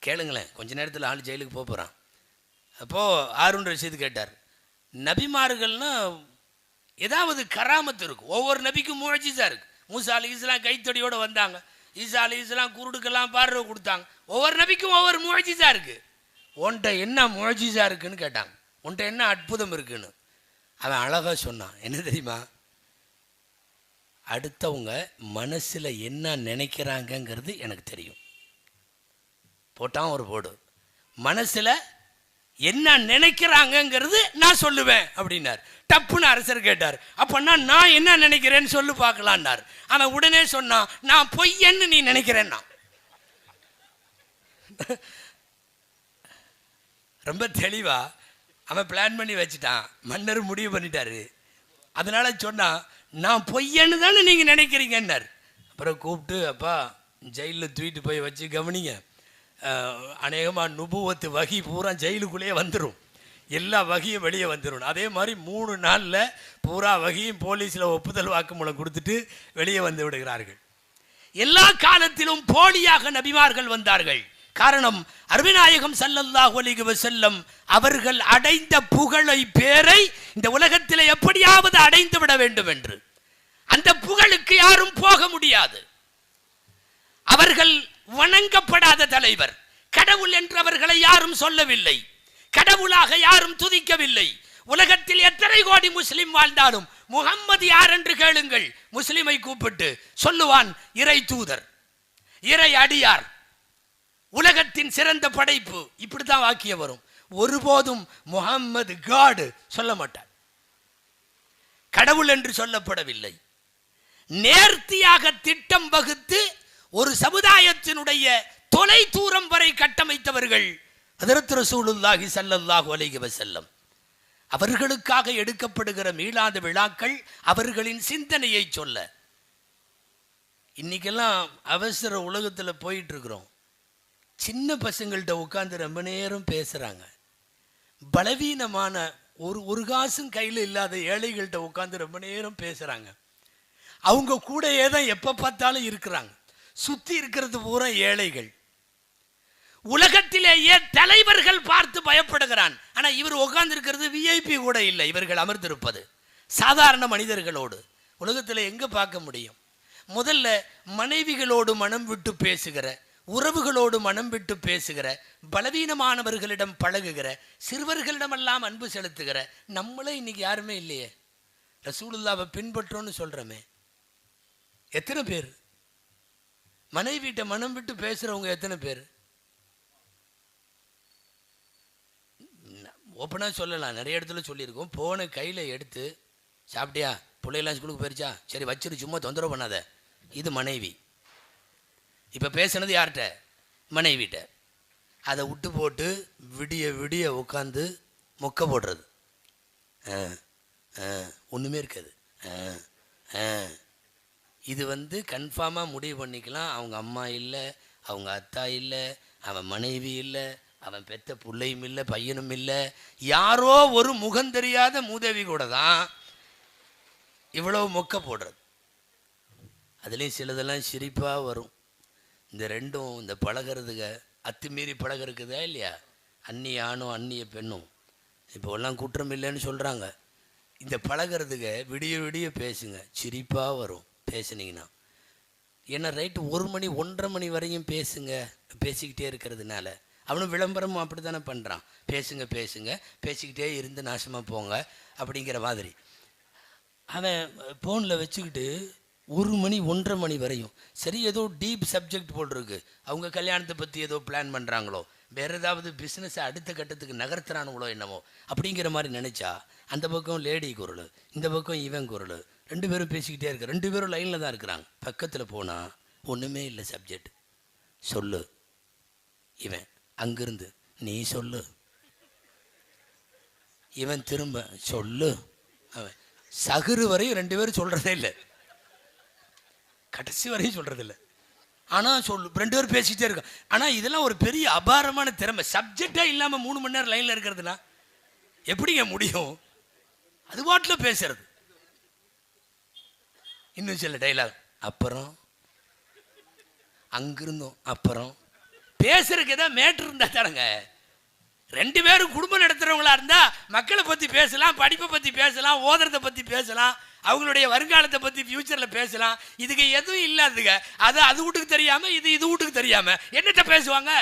கேளுங்களேன், கொஞ்ச நேரத்தில் ஆள் ஜெயிலுக்கு போகிறான். அப்போது ஹாரூன் ரஷீத் கேட்டார், நபிமார்கள்னா ஏதாவது கராமத்து இருக்கும், ஒவ்வொரு நபிக்கும் முஅஜிஸா இருக்கு. மூசா அலைஹிஸ்ஸலாம் கைத்தடியோடு வந்தாங்க, ஈசா அலைஹிஸ்ஸலாம் குருடுக்கெல்லாம் பார்வை கொடுத்தாங்க. ஒவ்வொரு நபிக்கும் ஒவ்வொரு முஅஜிஸா இருக்கு. உன்கிட்ட என்ன முஅஜிஸா இருக்குன்னு கேட்டாங்க, உன்கிட்ட என்ன அற்புதம் இருக்குன்னு. அவன் அழகாக சொன்னான். என்ன தெரியுமா? அடுத்தவங்க மனசில் என்ன நினைக்கிறாங்கங்கிறது எனக்கு தெரியும். போட்டான் ஒரு போடு. மனசில் என்ன நினைக்கிறாங்கங்கிறது நான் சொல்லுவேன் அப்படின்னார். டப்புன்னு அரசர் கேட்டார், அப்பன்னா நான் என்ன நினைக்கிறேன்னு சொல்லு பார்க்கலான்னார். அவன் உடனே சொன்னான், நான் பொய்யன்னு நீ நினைக்கிறேன்னா. ரொம்ப தெளிவா அவன் பிளான் பண்ணி வச்சுட்டான். மன்னர் முடிவு பண்ணிட்டாரு. அதனால சொன்னா, நான் பொய்யன்னு தானே நீங்க நினைக்கிறீங்கன்னார். அப்புறம் கூப்பிட்டு, அப்பா ஜெயிலில் தூக்கிட்டு போய் வச்சு கவனிங்க, அநேகமாக நுபுவத்து வகி பூரா ஜெயிலுக்குள்ளேயே வந்துடும், எல்லா வகையும் வெளியே வந்துடும். அதே மாதிரி 3 நாளில் பூரா வகையும் போலீஸில் ஒப்புதல் வாக்குமூலம் கொடுத்துட்டு வெளியே வந்து விடுகிறார்கள். எல்லா காலத்திலும் போலியாக நபிமார்கள் வந்தார்கள். காரணம், அருமைநாயகம் ஸல்லல்லாஹு அலைஹி வஸல்லம் அவர்கள் அடைந்த புகழை, பேரை இந்த உலகத்தில் எப்படியாவது அடைந்து விட வேண்டும் என்று. அந்த புகழுக்கு யாரும் போக முடியாது. அவர்கள் வணங்கப்படாத தலைவர். கடவுள் என்று அவர்களை யாரும் சொல்லவில்லை, கடவுளாக யாரும் துதிக்கவில்லை. உலகத்தில் எத்தனை கோடி முஸ்லிம் வாழ்ந்தாலும் முகம்மது யார் என்று கேளுங்கள், முஸ்லிமை கூப்பிட்டு சொல்லுவான், இறை தூதர், இறை அடியார், உலகத்தின் சிறந்த படைப்பு, இப்படித்தான் வாக்கியம் வரும். ஒருபோதும் முகம்மது காட் சொல்ல மாட்டார். கடவுள் என்று சொல்லப்படவில்லை. நேர்த்தியாக திட்டம் வகுத்து ஒரு சமுதாயத்தினுடைய தொலை தூரம் வரை கட்டமைத்தவர்கள் ஹஜ்ரத் ரசூலுல்லாஹி ஸல்லல்லாஹு அலைஹி வஸல்லம். அவர்களுக்காக எடுக்கப்படுகிற மீளாத விழாக்கள் அவர்களின் சிந்தனையை சொல்ல. இன்னைக்கெல்லாம் அவசர உலகத்தில் போயிட்டு இருக்கிறோம். சின்ன பசங்கள்கிட்ட உட்காந்து ரொம்ப நேரம் பேசுகிறாங்க. பலவீனமான ஒரு காசும் கையில் இல்லாத ஏழைகள்கிட்ட உட்காந்து ரொம்ப நேரம் பேசுகிறாங்க. அவங்க கூடயே தான் எப்போ பார்த்தாலும் இருக்கிறாங்க. சுற்றி இருக்கிறது பூரா ஏழைகள். உலகத்திலேயே தலைவர்கள் பார்த்து பயப்படுகிறான். ஆனால் இவர் உட்கார்ந்து இருக்கிறது விஐபி கூட இல்லை. இவர்கள் அமர்ந்திருப்பது சாதாரண மனிதர்களோடு. உலகத்தில் எங்கே பார்க்க முடியும்? முதல்ல மனைவிகளோடு மனம் விட்டு பேசுகிற, உறவுகளோடு மனம் விட்டு பேசுகிற, பலவீனமானவர்களிடம் பழகுகிற, சிறுவர்களிடமெல்லாம் அன்பு செலுத்துகிற நம்மளே இன்னைக்கு யாருமே இல்லையே. ரசூலுல்லாவை பின்பற்றோன்னு சொல்கிறோமே, எத்தனை பேர்? மனைவிட்ட மனம் விட்டு பேசுகிறவங்க எத்தனை பேர்? ஓப்பனாக சொல்லலாம், நிறைய இடத்துல சொல்லியிருக்கோம். போன கையில் எடுத்து, சாப்பிட்டியா, பிள்ளையெல்லாம் ஸ்கூலுக்கு போயிருச்சா, சரி வச்சிரு, சும்மா தொந்தரவு பண்ணாத. இது மனைவி. இப்போ பேசுனது யார்கிட்ட? மனைவிட்ட. அதை விட்டு போட்டு விடிய விடிய உட்காந்து மொக்க போடுறது, ஒன்றுமே இருக்காது. இது கன்ஃபார்மாக முடிவு பண்ணிக்கலாம். அவங்க அம்மா இல்லை, அவங்க அத்தா இல்லை, அவன் மனைவி இல்லை, அவன் பெத்த பிள்ளையும் இல்லை, பையனும் இல்லை, யாரோ ஒரு முகம் தெரியாத மூதேவி கூட தான் இவ்வளோ மொக்க போடுறது. அதுலேயும் சிலதெல்லாம் சிரிப்பாக வரும். இந்த ரெண்டும் இந்த பழகிறதுக அத்துமீறி பழகிறதுக்குதா இல்லையா? அந்நிய ஆணும் அந்நிய பெண்ணும் இப்போ எல்லாம் குற்றம் இல்லைன்னு சொல்கிறாங்க. இந்த பழகிறதுக்கு விடிய விடிய பேசுங்க, சிரிப்பாக வரும் பேசுனீங்கன்னா. ஏன்னா ரைட்டு 1 மணி 1:30 மணி வரையும் பேசுங்க. பேசிக்கிட்டே இருக்கிறதுனால அவனும் விளம்பரமும் அப்படி தானே பண்ணுறான். பேசுங்க பேசுங்க பேசிக்கிட்டே இருந்து நாசமாக போங்க அப்படிங்கிற மாதிரி. அவன் ஃபோனில் வச்சுக்கிட்டு 1 மணி 1:30 மணி வரையும். சரி, ஏதோ டீப் சப்ஜெக்ட் போல் இருக்கு. அவங்க கல்யாணத்தை பற்றி ஏதோ பிளான் பண்ணுறாங்களோ, வேறு ஏதாவது பிஸ்னஸை அடுத்த கட்டத்துக்கு நகர்த்துறானுங்களோ என்னமோ அப்படிங்கிற மாதிரி நினச்சா, அந்த பக்கம் லேடி குரல், இந்த பக்கம் இவன் குரல், 2 பேரும் பேசிக்கிட்டே இருக்க. 2 பேரும் லைனில் தான் இருக்கிறாங்க. பக்கத்தில் போனால் ஒன்றுமே இல்லை சப்ஜெக்ட். சொல்லு. இவன் அங்கிருந்து நீ சொல்லு. இவன் திரும்ப சொல்லு. அவன் சகுறு வரையும் 2 பேரும் சொல்கிறதே இல்லை, கடைசி வரையும் சொல்கிறதில்ல. ஆனால் சொல்லு, 2 பேரும் பேசிக்கிட்டே இருக்கான். ஆனால் இதெல்லாம் ஒரு பெரிய அபாரமான திறமை. சப்ஜெக்டாக இல்லாமல் 3 மணி நேரம் லைனில் இருக்கிறதுனா எப்படிங்க முடியும்? அது பாட்டில் பேசுறது. இன்னும் சில டைலாக், அப்புறம் அங்கிருந்தோம், அப்புறம் பேசுறதுக்கு ஏதாவது மேட்ரு இருந்தால் தானங்க. 2 பேரும் குடும்பம் நடத்துகிறவங்களா இருந்தால் மக்களை பற்றி பேசலாம், படிப்பை பற்றி பேசலாம், ஓதுறதை பற்றி பேசலாம், அவங்களுடைய வருங்காலத்தை பற்றி ஃபியூச்சரில் பேசலாம். இதுக்கு எதுவும் இல்லாதுங்க. அது வீட்டுக்கு தெரியாமல் இது வீட்டுக்கு தெரியாமல் என்னட்ட பேசுவாங்க.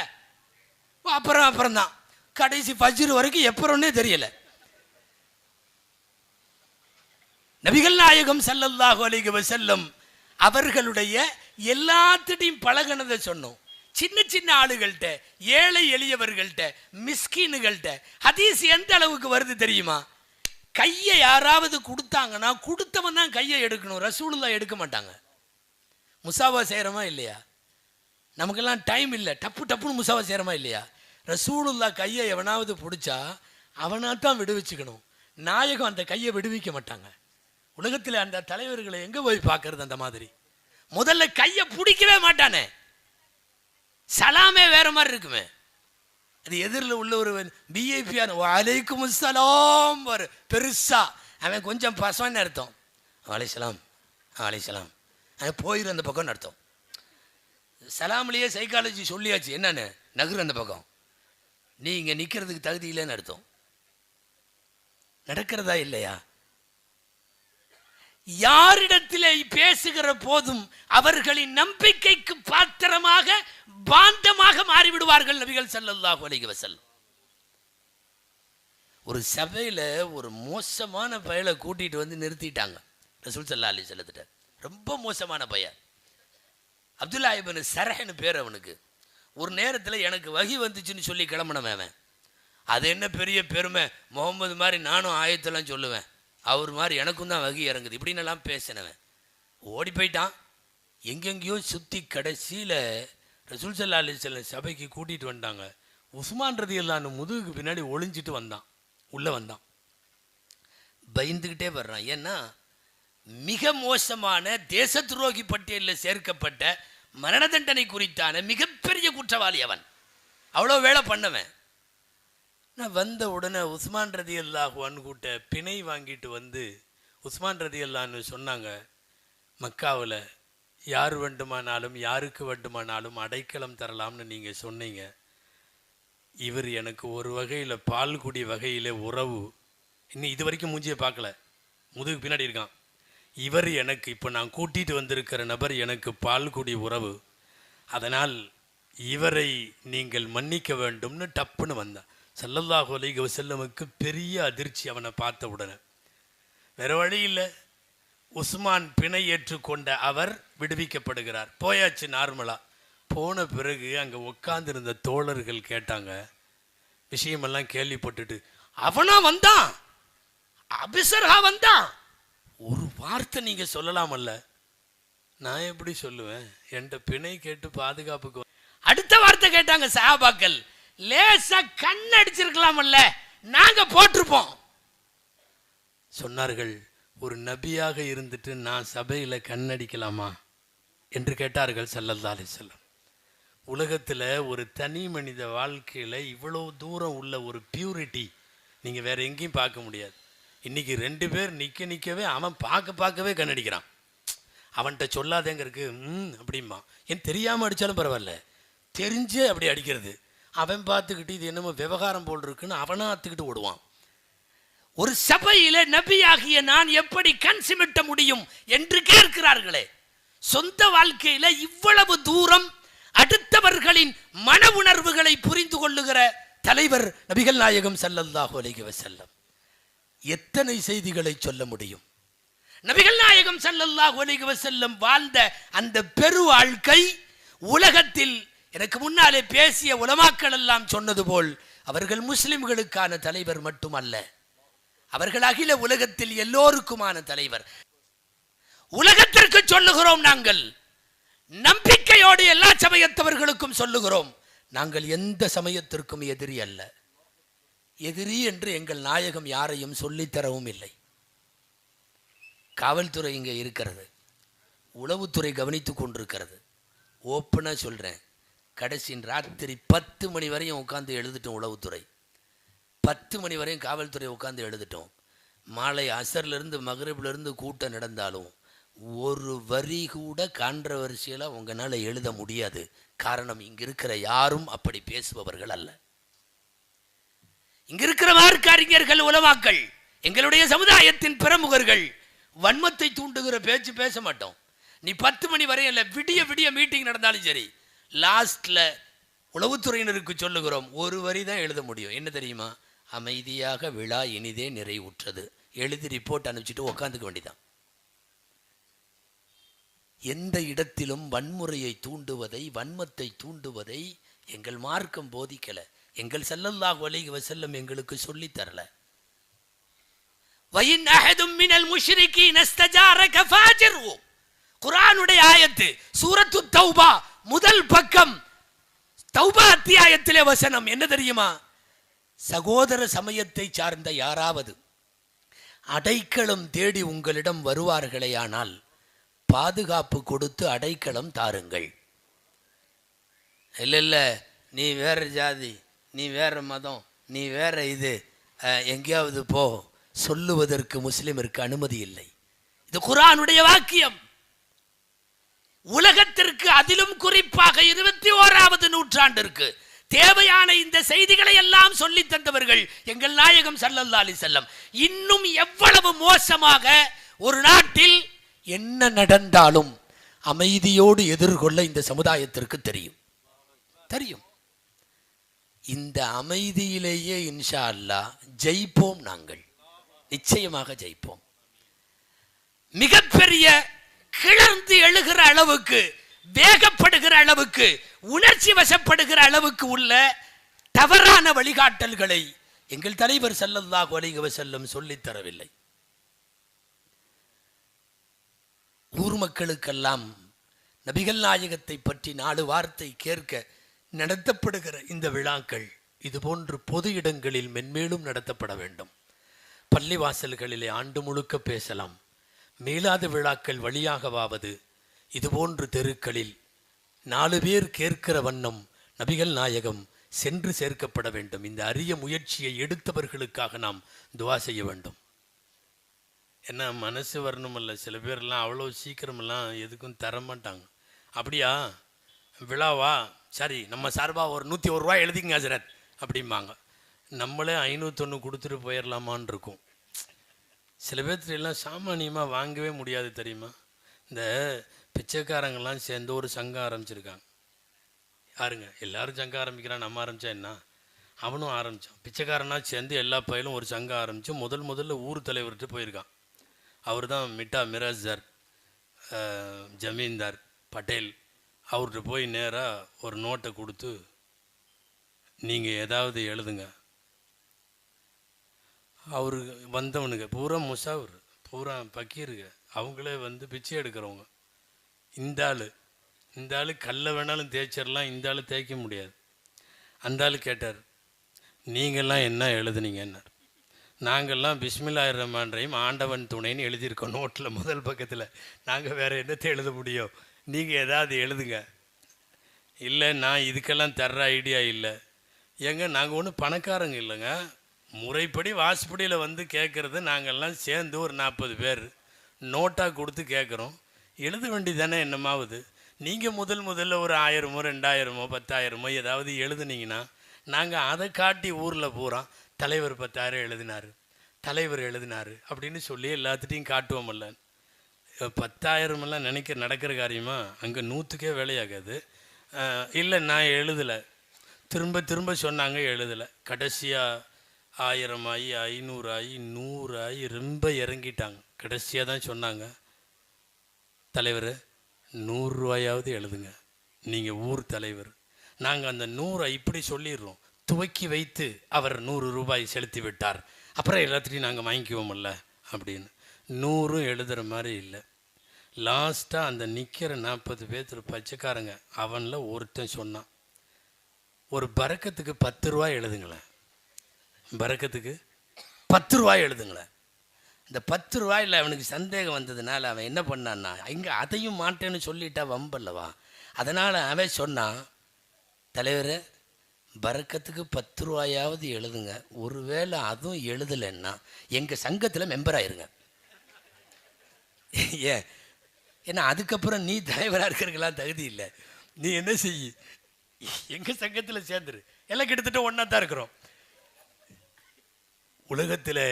அப்புறம் தான் கடைசி ஃபஜ்ர் வரைக்கும் எப்பறோன்னே தெரியலை. நபிகள் நாயகம் ஸல்லல்லாஹு அலைஹி வஸல்லம் அவர்களுடைய எல்லாத்திட்டையும் பழகினதை சொன்னோம். சின்ன சின்ன ஆளுகள்கிட்ட, ஏழை எளியவர்கள்ட்ட, மிஸ்கீனுகள்கிட்ட ஹதீஸ் எந்த அளவுக்கு வருது தெரியுமா? கையை யாராவது கொடுத்தாங்கன்னா கொடுத்தவன் தான் கையை எடுக்கணும், ரசூலுல்லாஹ் எடுக்க மாட்டாங்க. முசாவா செய்கிறோமா இல்லையா? நமக்கெல்லாம் டைம் இல்லை, டப்புன்னு முசாவா செய்கிறோமா இல்லையா? ரசூலுல்லாஹ் கையை எவனாவது பிடிச்சா அவனாத்தான் விடுவிச்சுக்கணும். நாயகம் அந்த கையை விடுவிக்க மாட்டாங்க. உலகத்தில் அந்த தலைவர்களை எங்கே போய் பார்க்கறது? அந்த மாதிரி முதல்ல கையை பிடிக்கவே மாட்டானே. சலாமே வேற மாதிரி இருக்குமே. அது எதிரில் உள்ள ஒரு பிஐபியான வலைக்கும் சலாம் ஒரு பெருசா, அவன் கொஞ்சம் பசன்னு அர்த்தம். அலைசலாம் அலைசலாம், அவன் போயிரு அந்த பக்கம்னு அர்த்தம். சலாம்லேயே சைக்காலஜி சொல்லியாச்சு என்னன்னு, நகரு அந்த பக்கம், நீ இங்கே நிற்கிறதுக்கு தகுதி இல்லைன்னு அர்த்தம். நடக்கிறதா இல்லையா? யாரிடத்திலே பேசுகிற போதும் அவர்களின் நம்பிக்கைக்கு பாத்திரமாக பாந்தமாக மாறிவிடுவார்கள் நபிகள் ஸல்லல்லாஹு அலைஹி வஸல்லம். ஒரு சபையில் ஒரு மோசமான பயலை கூட்டிகிட்டு வந்து நிறுத்திட்டாங்க ரசூல் ஸல்லல்லாஹு அலைஹி வஸல்லம். ரொம்ப மோசமான பையன், அப்துல்லா இப்னு சரஹ்னு பேர் அவனுக்கு. ஒரு நேரத்தில் எனக்கு வகி வந்துச்சுன்னு சொல்லி கிளம்பினவன் அவன். அது என்ன பெரிய பெருமை, முகமது மாதிரி நானும் ஆயத்தெல்லாம் சொல்லுவேன், அவர் மாதிரி எனக்கும் தான் வகி இறங்குது இப்படின்னு எல்லாம் பேசினவன். ஓடி போயிட்டான், எங்கெங்கேயோ சுற்றி கடைசியில் ரசூல் ஸல்லல்லாஹு அலைஹி வஸல்லம் சபைக்கு கூட்டிகிட்டு வந்தாங்க. உஸ்மான் ரலியல்லாஹு முதுகுக்கு பின்னாடி ஒளிஞ்சிட்டு வந்தான், உள்ளே வந்தான், பயந்துக்கிட்டே வர்றான். ஏன்னா மிக மோசமான தேச துரோகி பட்டியலில் சேர்க்கப்பட்ட மரண தண்டனை குறித்தான மிகப்பெரிய குற்றவாளி அவன். அவ்வளோ வேலை பண்ணவன். நான் வந்த உடனே உஸ்மான் ரலியல்லாஹு அன்ஹு கூட்ட பிணை வாங்கிட்டு வந்து உஸ்மான் ரலியல்லாஹு அன்ஹு சொன்னாங்க, மக்காவில் யார் வேண்டுமானாலும் யாருக்கு வேண்டுமானாலும் அடைக்கலம் தரலாம்னு நீங்கள் சொன்னீங்க. இவர் எனக்கு ஒரு வகையில் பால்குடி வகையில் உறவு, இன்னும் இது வரைக்கும் மூஞ்சியை பார்க்கல, முதுகு பின்னாடி இருக்கான். இவர் எனக்கு இப்போ நான் கூட்டிகிட்டு வந்திருக்கிற நபர் எனக்கு பால்குடி உறவு, அதனால் இவரை நீங்கள் மன்னிக்க வேண்டும்னு டப்புன்னு வந்தான். ஸல்லல்லாஹு அலைஹி வஸல்லமுக்கு பெரிய அதிர்ச்சி அவனை பார்த்த உடனே. வேறு வழி இல்லை, உஸ்மான் பிணை ஏற்றுக்கொண்ட அவர் விடுவிக்கப்படுகிறார். போயாச்சு நார்மலாக. போன பிறகு அங்கே உட்கார்ந்துருந்த தோழர்கள் கேட்டாங்க, விஷயமெல்லாம் கேள்விப்பட்டுட்டு, அவனா வந்தான், அபிசரா வந்தான், ஒரு வார்த்தை நீங்கள் சொல்லலாமல்ல? நான் எப்படி சொல்லுவேன், என்கிட்ட பிணை கேட்டு பாதுகாப்புக்கு. அடுத்த வார்த்தை கேட்டாங்க சஹாபாக்கள், லேசா கண்ணடிச்சிருக்கலாமல்ல, நாங்க போட்டிருப்போம். சொன்னார்கள், ஒரு நபியாக இருந்துட்டு நான் சபையில் கண்ணடிக்கலாமா என்று கேட்டார்கள் ஸல்லல்லாஹு அலைஹி வஸல்லம். உலகத்தில் ஒரு தனி மனித வாழ்க்கையில் இவ்வளோ தூரம் உள்ள ஒரு பியூரிட்டி நீங்கள் வேற எங்கேயும் பார்க்க முடியாது. இன்றைக்கி 2 பேர் நிற்கவே அவன் பார்க்கவே கண்ணடிக்கிறான். அவன்கிட்ட சொல்லாதேங்கிறதுக்கு அப்படிமா, ஏன் தெரியாமல் அடித்தாலும் பரவாயில்ல, தெரிஞ்சே அப்படி அடிக்கிறது. அவன் பார்த்துக்கிட்டு இது என்னமோ விவகாரம் போல் இருக்குன்னு அவனா அத்துக்கிட்டு ஓடுவான். ஒரு சபையில நபியாகிய நான் எப்படி கண் சிமிட்ட முடியும் என்று கேட்கிறார்களே. சொந்த வாழ்க்கையில இவ்வளவு தூரம் அடுத்தவர்களின் மன உணர்வுகளை புரிந்து கொள்ளுகிற தலைவர் நபிகள் நாயகம் ஸல்லல்லாஹு அலைஹி வஸல்லம். எத்தனை செய்திகளை சொல்ல முடியும்? நபிகள் நாயகம் ஸல்லல்லாஹு அலைஹி வஸல்லம் வாழ்ந்த அந்த பெரு வாழ்க்கை உலகத்தில் எனக்கு முன்னாலே பேசிய உலமாக்கள் எல்லாம் சொன்னது போல் அவர்கள் முஸ்லிம்களுக்கான தலைவர் மட்டுமல்ல, அவர்கள் அகில உலகத்தில் எல்லோருக்குமான தலைவர். உலகத்திற்கு சொல்லுகிறோம், நாங்கள் நம்பிக்கையோடு எல்லா சமயத்தவர்களுக்கும் சொல்லுகிறோம், நாங்கள் எந்த சமயத்திற்கும் எதிரி அல்ல. எதிரி என்று எங்கள் நாயகம் யாரையும் சொல்லித்தரவும் இல்லை. காவல்துறை இங்கே இருக்கிறது, உளவுத்துறை கவனித்துக் கொண்டிருக்கிறது. ஓப்பனாக சொல்கிறேன், கடைசி ராத்திரி 10 மணி வரையும் உட்காந்து எழுதிட்டோம். உளவுத்துறை 10 மணி வரையும் காவல்துறை உட்காந்து எழுதிட்டோம். மாலை அசர்லேருந்து மகரிபிலிருந்து கூட்டம் நடந்தாலும் ஒரு வரி கூட கான்ட்ரவர்சியலாக உங்களால் எழுத முடியாது. காரணம், இங்கே இருக்கிற யாரும் அப்படி பேசுபவர்கள் அல்ல. இங்க இருக்கிற மார்க்கறிஞர்கள், உலமாக்கள், எங்களுடைய சமுதாயத்தின் பிரமுகர்கள் வன்மத்தை தூண்டுகிற பேச்சு பேச மாட்டோம். நீ 10 மணி வரை இல்லை, விடிய விடிய மீட்டிங் நடந்தாலும் சரி, லாஸ்ட்ல உளவுத்துறையினருக்கு சொல்லுகிறோம், ஒரு வரி தான் எழுத முடியும். என்ன தெரியுமா? அமைதியாக விழா இனிதே நிறைவுற்றது. எழுதி ரிப்போர்ட் அனுப்பிச்சிட்டு உக்காந்துக்க வேண்டியதான். எந்த இடத்திலும் வன்முறையை தூண்டுவதை, வன்மத்தை தூண்டுவதை எங்கள் மார்க்கம் போதிக்கல. எங்கள் ஸல்லல்லாஹு அலைஹி வஸல்லம் எங்களுக்கு சொல்லி தரல. வயின் அஹதும் மினல் முஷ்ரிகீன இஸ்தஜாரக ஃபாஜிர்ஹு. குர்ஆனுடைய ஆயத்து, சூரத்து தௌபா முதல் பக்கம், தௌபா அத்தியாயத்திலே வசனம் என்ன தெரியுமா? சகோதர சமயத்தை சார்ந்த யாராவது அடைக்கலம் தேடி உங்களிடம் வருவார்களேயானால் பாதுகாப்பு கொடுத்து அடைக்கலம் தாருங்கள். இல்லை இல்லை, நீ வேற ஜாதி, நீ வேற மதம், நீ வேற இது, எங்கேயாவது போ சொல்லுவதற்கு முஸ்லிமிற்கு அனுமதி இல்லை. இது குர்ஆனுடைய வாக்கியம். உலகத்திற்கு, அதிலும் குறிப்பாக 21வது நூற்றாண்டிற்கு தேவையான இந்த செய்திகளை எல்லாம் சொல்லி தந்தவர்கள் எங்கள் நாயகம் ஸல்லல்லாஹு அலைஹி வஸல்லம். இன்னும் எவ்வளவு மோசமாக ஒரு நாட்டில் என்ன நடந்தாலும் அமைதியோடு எதிர்கொள்ள இந்த சமுதாயத்திற்கு தெரியும். இந்த அமைதியிலேயே இன்ஷா அல்லாஹ் ஜெயிப்போம். நாங்கள் நிச்சயமாக ஜெயிப்போம். மிகப்பெரிய கிளர்ந்து எழுகிற அளவுக்கு, வேகப்படுகிற அளவுக்கு, உணர்ச்சி வசப்படுகிற அளவுக்கு உள்ள தவறான வழிகாட்டல்களை எங்கள் தலைவர் ஸல்லல்லாஹு அலைஹி வஸல்லம் சொல்லித் தரவில்லை. ஊர் மக்களுக்கெல்லாம் நபிகள் நாயகத்தை பற்றி 4 வார்த்தை கேட்க நடத்தப்படுகிற இந்த விழாக்கள் இதுபோன்று பொது இடங்களில் மென்மேலும் நடத்தப்பட வேண்டும். பள்ளிவாசல்களிலே ஆண்டு முழுக்க பேசலாம். மேலாத விழாக்கள் வழியாகவாவது இதுபோன்று தெருக்களில் 4 பேர் கேட்கிற வண்ணம் நபிகள் நாயகம் சென்று சேர்க்கப்பட வேண்டும். இந்த அரிய முயற்சியை எடுத்தவர்களுக்காக நாம் துவா செய்ய வேண்டும். என்ன மனசு வரணுமல்ல, சில பேர்லாம் அவ்வளோ சீக்கிரமெல்லாம் எதுக்கும் தரமாட்டாங்க. அப்படியா விழாவா, சரி நம்ம சார்பாக ஒரு 101 ரூபா எழுதிங்க ஹசரத் அப்படிம்பாங்க. நம்மளே 501 கொடுத்துட்டு போயிடலாமான் இருக்கும். சில பேர்த்துலாம் சாமானியமாக வாங்கவே முடியாது தெரியுமா? இந்த பிச்சைக்காரங்கெல்லாம் சேர்ந்து ஒரு சங்கம் ஆரம்பிச்சிருக்காங்க. யாருங்க, எல்லாரும் சங்கம் ஆரம்பிக்கிறான், நம்ம ஆரம்பித்தா என்ன? அவனும் ஆரம்பித்தான். பிச்சைக்காரனாக சேர்ந்து எல்லா பயிலும் ஒரு சங்கம் ஆரம்பித்து முதல்ல ஊர் தலைவர்கிட்ட போயிருக்கான். அவர் தான் மிட்டா மிராஸ்தார் ஜமீன்தார் பட்டேல். அவர்கிட்ட போய் நேராக ஒரு நோட்டை கொடுத்து, நீங்கள் ஏதாவது எழுதுங்க. அவரு வந்தவனுங்க பூரா முசாவர், பூரா பக்கீருங்க, அவங்களே வந்து பிச்சை எடுக்கிறவங்க. இந்த ஆள் கல்லை வேணாலும் தேய்ச்சிடலாம், இந்த ஆள் தேய்க்க முடியாது. அந்த ஆள் கேட்டார், நீங்கள்லாம் என்ன எழுதுனீங்கன்னார். நாங்கள்லாம் பிஸ்மில்லாஹிர் ரஹ்மான் ரஹீம் ஆண்டவன் துணைன்னு எழுதியிருக்கோம் நோட்டில் முதல் பக்கத்தில். நாங்கள் வேறு என்னத்தை எழுத முடியும், நீங்கள் ஏதாவது எழுதுங்க. இல்லை, நான் இதுக்கெல்லாம் தர்ற ஐடியா இல்லை. ஏங்க, நாங்கள் ஒன்றும் பணக்காரங்க இல்லைங்க. முறைப்படி வாசப்படியில் வந்து கேட்குறது நாங்கள்லாம் சேர்ந்து ஒரு 40 பேர் நோட்டாக கொடுத்து கேட்குறோம். எழுத வேண்டி தானே என்னமாவது. நீங்கள் முதல்ல ஒரு 1000மோ 2000மோ 10,000மோ ஏதாவது எழுதுனீங்கன்னா நாங்கள் அதை காட்டி ஊரில் பூரா தலைவர் 10,000 எழுதினார், தலைவர் எழுதினார் அப்படின்னு சொல்லி எல்லாத்துட்டையும் காட்டுவோம்ல. 10,000 நடக்கிற காரியமா? அங்கே 100க்கே வேலையாகாது. இல்லை நான் எழுதலை, திரும்ப திரும்ப சொன்னாங்க எழுதலை. கடைசியாக 1000 ஆகி 500 ஆகி 100 ஆகி ரொம்ப இறங்கிட்டாங்க. கடைசியாக தான் சொன்னாங்க, தலைவர் 100 ரூபாயாவது எழுதுங்க, நீங்கள் ஊர் தலைவர். நாங்கள் அந்த 100 இப்படி சொல்லிடுறோம், துவக்கி வைத்து அவர் 100 ரூபாய் செலுத்தி விட்டார், அப்புறம் எல்லாத்தையும் நாங்கள் வாங்கிக்குவோம்ல அப்படின்னு. 100 எழுதுகிற மாதிரி இல்லை. லாஸ்ட்டாக அந்த நிற்கிற 40 பேர் பச்சைக்காரங்க, அவனில் ஒருத்தன் சொன்னான், ஒரு பரக்கத்துக்கு 10 ரூபாய் எழுதுங்களேன், பரக்கத்துக்கு 10 ரூபாய் எழுதுங்களேன். இந்த 10 ரூபாயில் அவனுக்கு சந்தேகம் வந்ததுனால அவன் என்ன பண்ணான்னா, இங்கே அதையும் மாட்டேன்னு சொல்லிட்டா வம்பல்லவா, அதனால் அவன் சொன்னான், தலைவர் பரக்கத்துக்கு 10 ரூபாயாவது எழுதுங்க, ஒருவேளை அதுவும் எழுதலைன்னா எங்கள் சங்கத்தில் மெம்பர் ஆயிருங்க. ஏன்னா அதுக்கப்புறம் நீ தலைவராக இருக்கிறதுக்கெல்லாம் தகுதி இல்லை, நீ என்ன செய்ய, எங்கள் சங்கத்தில் சேர்ந்துரு, எல்லாம் கிட்டத்தட்ட ஒன்றா தான் இருக்கிறோம். உலகத்தில்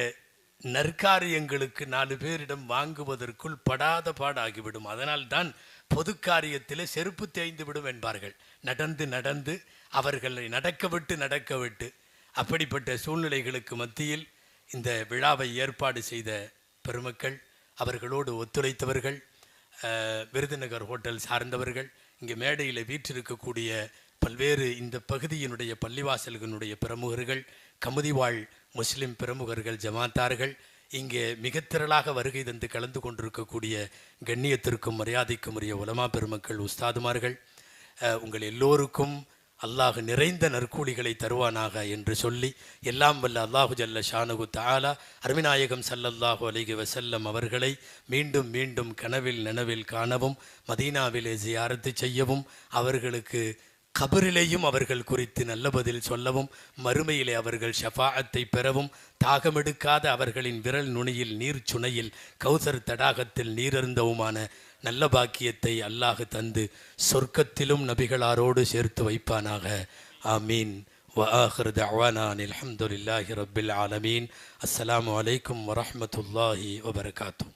நற்காரியங்களுக்கு 4 பேரிடம் வாங்குவதற்குள் படாத பாடாகிவிடும். அதனால்தான் பொது காரியத்தில் செருப்பு தேய்ந்து விடும் என்பார்கள். நடந்து நடந்து அவர்களை நடக்க விட்டு அப்படிப்பட்ட சூழ்நிலைகளுக்கு மத்தியில் இந்த விழாவை ஏற்பாடு செய்த பெருமக்கள், அவர்களோடு ஒத்துழைத்தவர்கள், விருதுநகர் ஹோட்டல் சார்ந்தவர்கள், இங்கே மேடையில் வீற்றிருக்கக்கூடிய பல்வேறு இந்த பகுதியினுடைய பள்ளிவாசல்களுடைய பிரமுகர்கள், கமுதிவாழ் முஸ்லிம் பிரமுகர்கள், ஜமாத்தார்கள், இங்கே மிக திரளாக வருகை தந்து கலந்து கொண்டிருக்கக்கூடிய கண்ணியத்திற்கும் மரியாதைக்கும் உரிய உலமா பெருமக்கள், உஸ்தாதுமார்கள், உங்கள் எல்லோருக்கும் அல்லாஹ் நிறைந்த நற்கூலிகளை தருவானாக என்று சொல்லி, எல்லாம் வல்ல அல்லாஹு ஜல்ல ஷானஹு தஆலா அருமைநாயகம் ஸல்லல்லாஹு அலைஹி வஸல்லம் அவர்களை மீண்டும் மீண்டும் கனவில் நனவில் காணவும், மதீனாவிலே ஜியாரத்து செய்யவும், அவர்களுக்கு கபரிலேயும் அவர்கள் குறித்து நல்ல பதில் சொல்லவும், மறுமையிலே அவர்கள் ஷஃபாஅத்தை பெறவும், தாகமெடுக்காத அவர்களின் விரல் நுனியில் நீர் சுனையில் கௌசர் தடாகத்தில் நீரருந்தவுமான நல்ல பாக்கியத்தை அல்லாஹ் தந்து சொர்க்கத்திலும் நபிகளாரோடு சேர்த்து வைப்பானாக. ஆமீன். வஆகிரு தஅவானா அல்ஹம்துலில்லாஹி ரப்பில் ஆலமீன். அஸ்ஸலாமு அலைக்கும் வரஹ்மத்துல்லாஹி வபரகாத்துஹு.